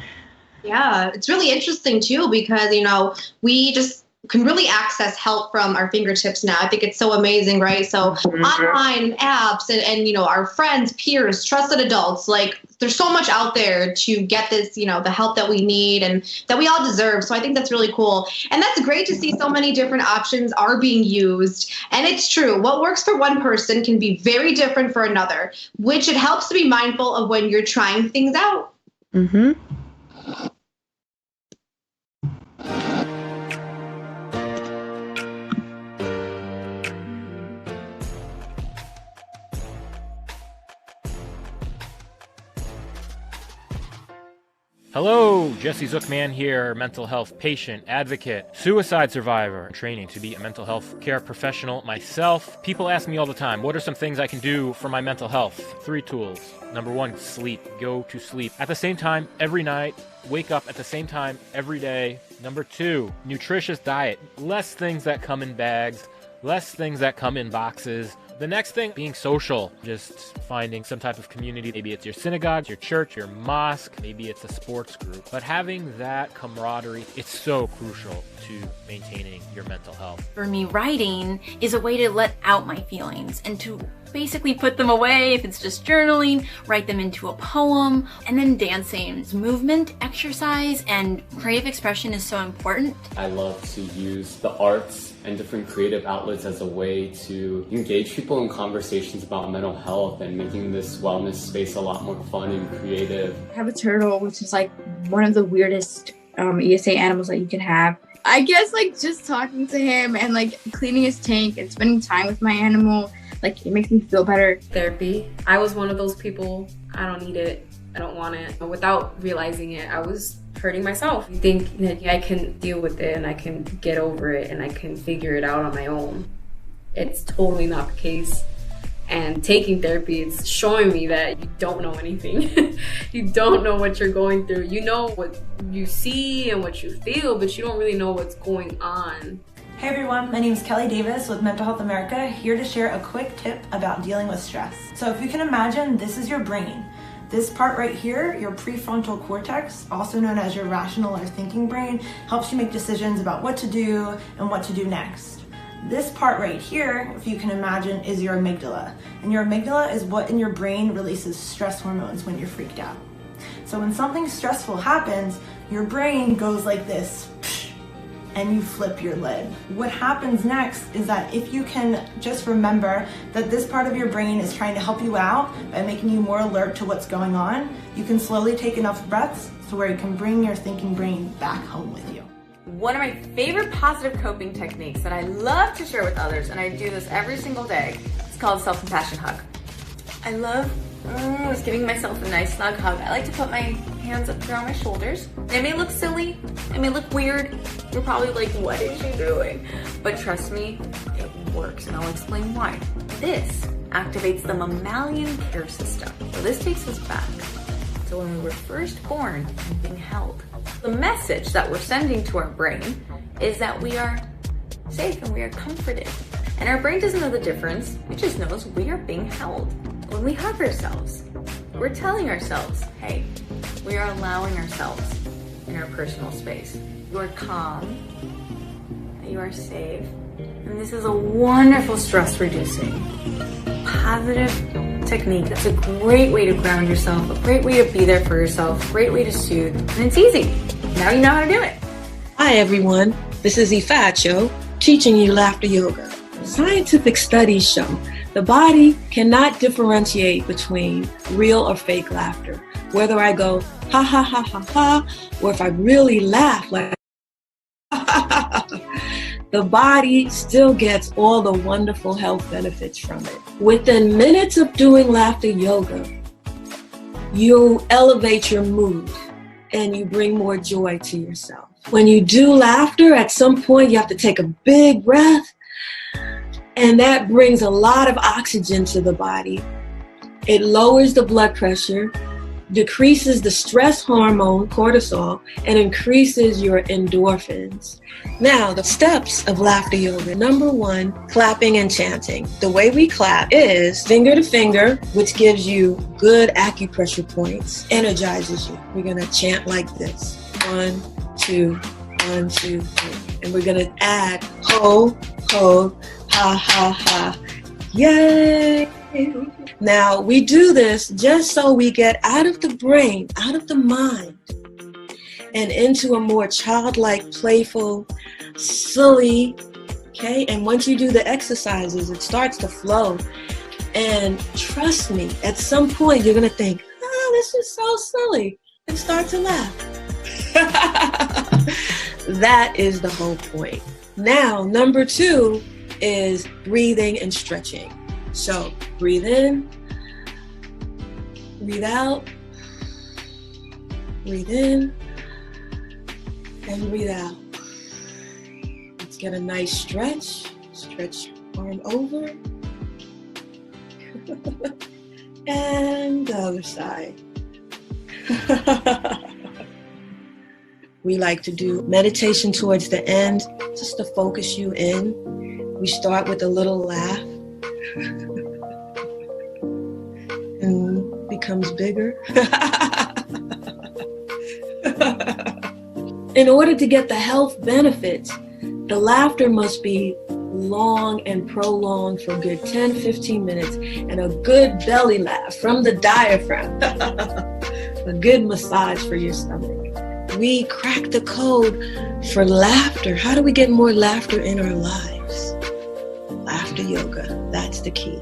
Yeah, it's really interesting too, because, you know, we just can really access help from our fingertips now. I think it's so amazing, right? So online apps and, you know, our friends, peers, trusted adults, like there's so much out there to get this, you know, the help that we need and that we all deserve. So I think that's really cool. And that's great to see so many different options are being used. And it's true. What works for one person can be very different for another, which it helps to be mindful of when you're trying things out. Mm-hmm. Hello, Jesse Zookman here, mental health patient, advocate, suicide survivor, training to be a mental health care professional myself. People ask me all the time, what are some things I can do for my mental health? 3 tools. Number 1, sleep. Go to sleep at the same time every night. Wake up at the same time every day. Number 2, nutritious diet. Less things that come in bags, less things that come in boxes, The next thing, being social, just finding some type of community. Maybe it's your synagogue, your church, your mosque, maybe it's a sports group. But having that camaraderie, it's so crucial to maintaining your mental health. For me, writing is a way to let out my feelings and to basically put them away. If it's just journaling, write them into a poem. And then dancing. Movement, exercise, and creative expression is so important. I love to use the arts and different creative outlets as a way to engage people in conversations about mental health and making this wellness space a lot more fun and creative. I have a turtle, which is like one of the weirdest ESA animals that you can have. I guess like just talking to him and like cleaning his tank and spending time with my animal, like it makes me feel better. Therapy. I was one of those people, I don't need it, I don't want it. Without realizing it, I was hurting myself. You think that I can deal with it and I can get over it and I can figure it out on my own. It's totally not the case. And taking therapy, it's showing me that you don't know anything. You don't know what you're going through. You know what you see and what you feel, but you don't really know what's going on. Hey everyone, my name is Kelly Davis with Mental Health America, here to share a quick tip about dealing with stress. So if you can imagine, this is your brain. This part right here, your prefrontal cortex, also known as your rational or thinking brain, helps you make decisions about what to do and what to do next. This part right here, if you can imagine, is your amygdala. And your amygdala is what in your brain releases stress hormones when you're freaked out. So when something stressful happens, your brain goes like this, and you flip your lid. What happens next is that if you can just remember that this part of your brain is trying to help you out by making you more alert to what's going on, you can slowly take enough breaths to where you can bring your thinking brain back home with you. One of my favorite positive coping techniques that I love to share with others, and I do this every single day, it's called self-compassion hug. I love just giving myself a nice snug hug. I like to put my hands up here on my shoulders. It may look silly, it may look weird. You're probably like, what is she doing? But trust me, it works, and I'll explain why. This activates the mammalian care system. So this takes us back to when we were first born and being held. The message that we're sending to our brain is that we are safe and we are comforted. And our brain doesn't know the difference, it just knows we are being held. When we hug ourselves, we're telling ourselves, hey, we are allowing ourselves in our personal space. You are calm, you are safe, and this is a wonderful stress reducing, positive technique. That's a great way to ground yourself, a great way to be there for yourself, a great way to soothe, and it's easy. Now you know how to do it. Hi everyone, this is Ifacho teaching you laughter yoga. Scientific studies show the body cannot differentiate between real or fake laughter. Whether I go ha ha ha ha ha, or if I really laugh like the body still gets all the wonderful health benefits from it. Within minutes of doing laughter yoga, you elevate your mood and you bring more joy to yourself. When you do laughter, at some point you have to take a big breath, and that brings a lot of oxygen to the body. It lowers the blood pressure, decreases the stress hormone, cortisol, and increases your endorphins. Now, the steps of laughter yoga. Number 1, clapping and chanting. The way we clap is finger to finger, which gives you good acupressure points, energizes you. We're gonna chant like this. 1, 2, 1, 2, 3. And we're gonna add ho, ho, ha, ha, ha. Yay! Now, we do this just so we get out of the brain, out of the mind, and into a more childlike, playful, silly, okay? And once you do the exercises, it starts to flow. And trust me, at some point, you're gonna think, oh, this is so silly, and start to laugh. That is the whole point. Now, number 2 is breathing and stretching. So breathe in, breathe out, breathe in, and breathe out. Let's get a nice stretch. Stretch arm over. And the other side. We like to do meditation towards the end, just to focus you in. We start with a little laugh. and becomes bigger. In order to get the health benefits, the laughter must be long and prolonged for a good 10-15 minutes, and a good belly laugh from the diaphragm. A good massage for your stomach. We cracked the code for laughter. How do we get more laughter in our lives? Laughter yoga, that's the key.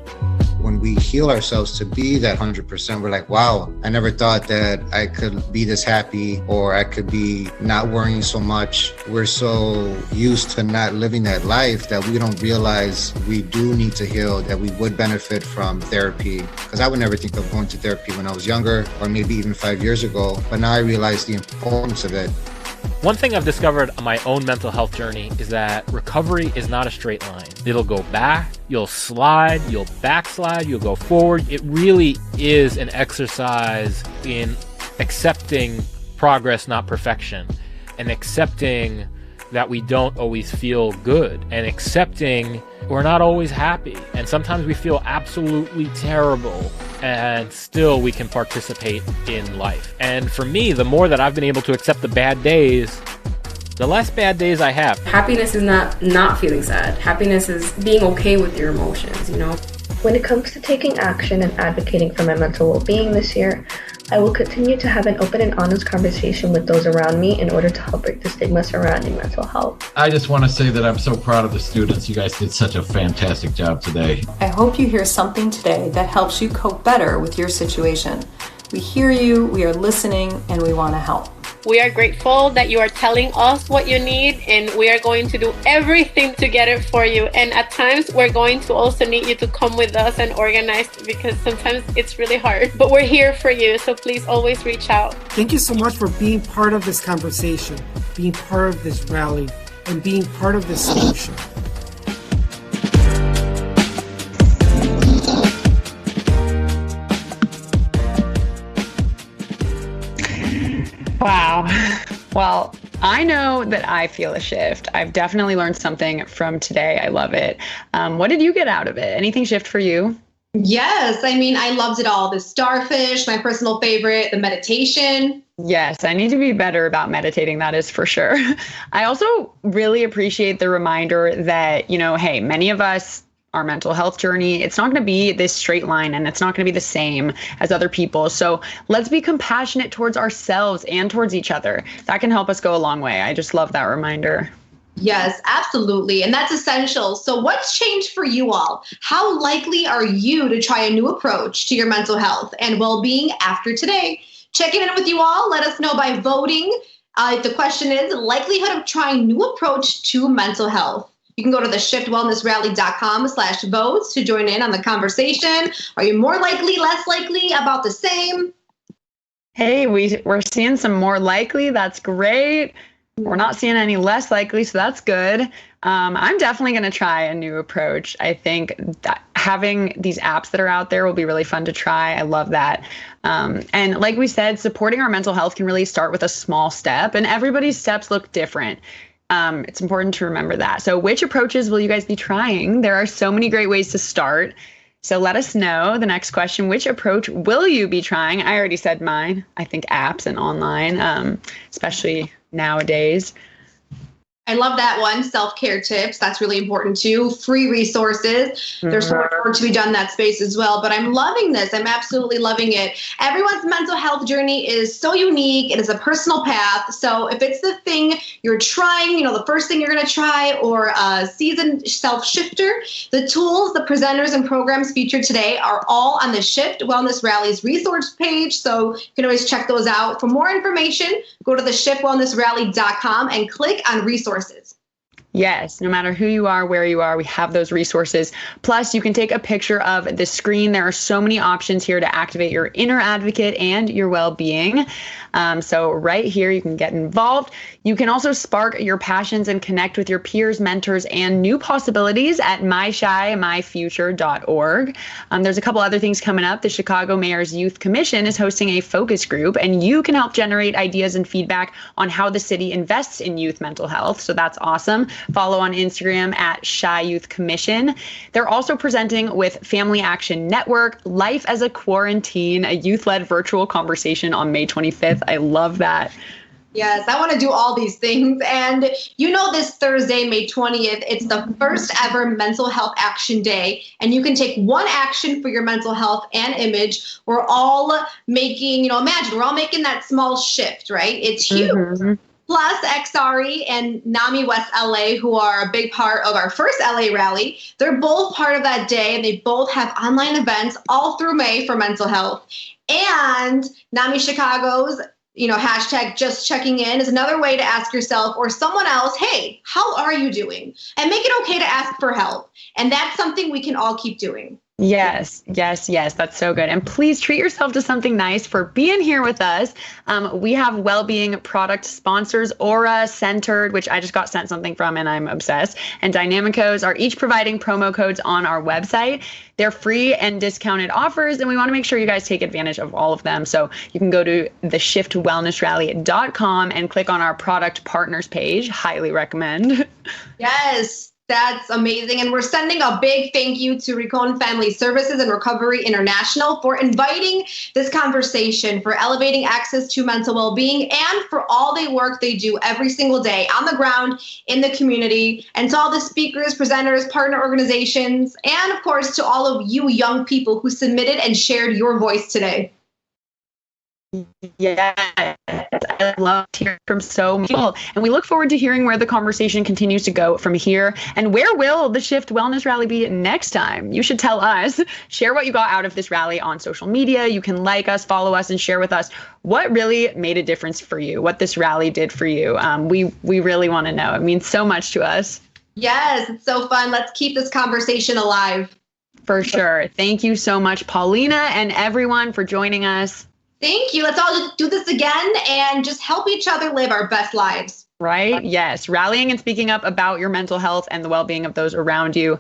When we heal ourselves to be that 100%, we're like, wow, I never thought that I could be this happy, or I could be not worrying so much. We're so used to not living that life that we don't realize we do need to heal, that we would benefit from therapy. Because I would never think of going to therapy when I was younger, or maybe even 5 years ago. But now I realize the importance of it. One thing I've discovered on my own mental health journey is that recovery is not a straight line. It'll go back, you'll slide, you'll backslide, you'll go forward. It really is an exercise in accepting progress, not perfection, and accepting that we don't always feel good, and accepting we're not always happy, and sometimes we feel absolutely terrible, and still we can participate in life. And for me, the more that I've been able to accept the bad days, the less bad days I have. Happiness is not feeling sad. Happiness is being okay with your emotions, you know? When it comes to taking action and advocating for my mental well-being this year, I will continue to have an open and honest conversation with those around me in order to help break the stigma surrounding mental health. I just want to say that I'm so proud of the students. You guys did such a fantastic job today. I hope you hear something today that helps you cope better with your situation. We hear you, we are listening, and we want to help. We are grateful that you are telling us what you need, and we are going to do everything to get it for you. And at times, we're going to also need you to come with us and organize, because sometimes it's really hard. But we're here for you, so please always reach out. Thank you so much for being part of this conversation, being part of this rally, and being part of this solution. Wow. Well, I know that I feel a shift. I've definitely learned something from today. I love it. What did you get out of it? Anything shift for you? Yes. I mean, I loved it all. The starfish, my personal favorite, the meditation. Yes, I need to be better about meditating. That is for sure. I also really appreciate the reminder that, hey, many of us, our mental health journey, it's not going to be this straight line, and it's not going to be the same as other people. So let's be compassionate towards ourselves and towards each other. That can help us go a long way. I just love that reminder. Yes, absolutely. And that's essential. So what's changed for you all? How likely are you to try a new approach to your mental health and well-being after today? Checking in with you all. Let us know by voting. The question is likelihood of trying new approach to mental health. You can go to the shiftwellnessrally.com/votes to join in on the conversation. Are you more likely, less likely, about the same? Hey, we're seeing some more likely. That's great. We're not seeing any less likely, so that's good. I'm definitely going to try a new approach. I think that having these apps that are out there will be really fun to try. I love that. And like we said, supporting our mental health can really start with a small step, and everybody's steps look different. It's important to remember that. So which approaches will you guys be trying? There are so many great ways to start. So let us know. The next question, which approach will you be trying? I already said mine. I think apps and online, especially nowadays. I love that one. Self-care tips. That's really important too. Free resources. There's so much work to be done in that space as well. But I'm loving this. I'm absolutely loving it. Everyone's mental health journey is so unique. It is a personal path. So if it's the thing you're trying, the first thing you're going to try, or a seasoned self-shifter, the tools, the presenters, and programs featured today are all on the Shift Wellness Rally's resource page. So you can always check those out. For more information, go to the shiftwellnessrally.com and click on resources. Yes, no matter who you are, where you are, we have those resources. Plus, you can take a picture of the screen. There are so many options here to activate your inner advocate and your well-being. So right here, you can get involved. You can also spark your passions and connect with your peers, mentors, and new possibilities at myshyMyfuture.org. There's a couple other things coming up. The Chicago Mayor's Youth Commission is hosting a focus group, and you can help generate ideas and feedback on how the city invests in youth mental health. So that's awesome. Follow on Instagram at Shy Youth Commission. They're also presenting with Family Action Network, Life as a Quarantine, a youth-led virtual conversation on May 25th. I love that. Yes, I want to do all these things. And you know, this Thursday, May 20th, it's the first ever Mental Health Action Day. And you can take one action for your mental health and image. We're all making, imagine we're all making that small shift, right? It's huge. Mm-hmm. Plus XRE and NAMI West LA, who are a big part of our first LA rally. They're both part of that day, and they both have online events all through May for mental health. And NAMI Chicago's hashtag just checking in is another way to ask yourself or someone else, hey, how are you doing? And make it okay to ask for help. And that's something we can all keep doing. Yes. That's so good. And please treat yourself to something nice for being here with us. We have well-being product sponsors, Aura, Centered, which I just got sent something from and I'm obsessed, and Dynamicos are each providing promo codes on our website. They're free and discounted offers, and we want to make sure you guys take advantage of all of them. So you can go to theshiftwellnessrally.com and click on our product partners page. Highly recommend. Yes. That's amazing. And we're sending a big thank you to Rincon Family Services and Recovery International for inviting this conversation, for elevating access to mental well-being, and for all the work they do every single day on the ground in the community. And to all the speakers, presenters, partner organizations, and of course to all of you young people who submitted and shared your voice today. Yeah, I love to hear from so many people. And we look forward to hearing where the conversation continues to go from here. And where will the Shift Wellness Rally be next time? You should tell us. Share what you got out of this rally on social media. You can like us, follow us, and share with us what really made a difference for you, what this rally did for you. We really want to know. It means so much to us. Yes, it's so fun. Let's keep this conversation alive. For sure. Thank you so much, Paulina, and everyone for joining us. Thank you. Let's all do this again and just help each other live our best lives. Right? Yes. Rallying and speaking up about your mental health and the well-being of those around you.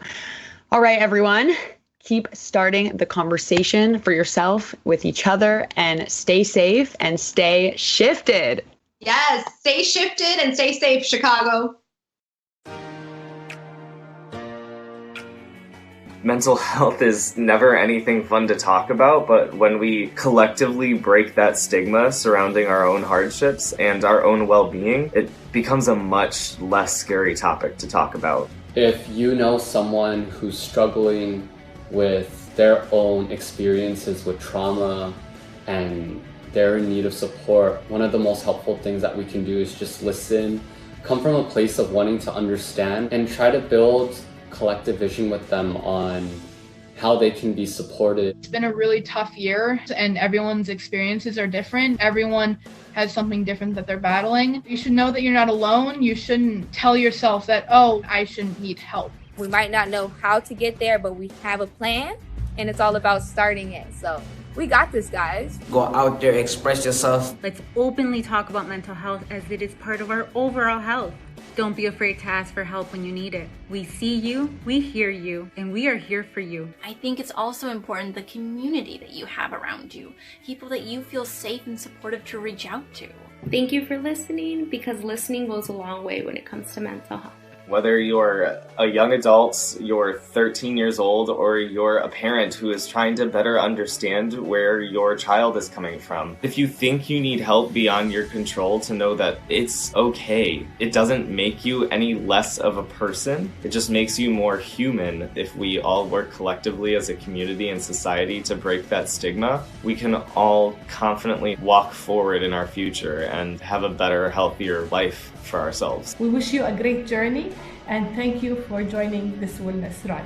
All right, everyone. Keep starting the conversation for yourself with each other, and stay safe and stay shifted. Yes. Stay shifted and stay safe, Chicago. Mental health is never anything fun to talk about, but when we collectively break that stigma surrounding our own hardships and our own well-being, it becomes a much less scary topic to talk about. If you know someone who's struggling with their own experiences with trauma and they're in need of support, one of the most helpful things that we can do is just listen, come from a place of wanting to understand, and try to build collective vision with them on how they can be supported. It's been a really tough year, and everyone's experiences are different. Everyone has something different that they're battling. You should know that you're not alone. You shouldn't tell yourself that, oh, I shouldn't need help. We might not know how to get there, but we have a plan, and it's all about starting it. So we got this, guys. Go out there, express yourself. Let's openly talk about mental health as it is part of our overall health. Don't be afraid to ask for help when you need it. We see you, we hear you, and we are here for you. I think it's also important the community that you have around you, people that you feel safe and supportive to reach out to. Thank you for listening, because listening goes a long way when it comes to mental health. Whether you're a young adult, you're 13 years old, or you're a parent who is trying to better understand where your child is coming from, if you think you need help beyond your control, to know that it's okay. It doesn't make you any less of a person. It just makes you more human. If we all work collectively as a community and society to break that stigma, we can all confidently walk forward in our future and have a better, healthier life for ourselves. We wish you a great journey, and thank you for joining this Wellness Rally.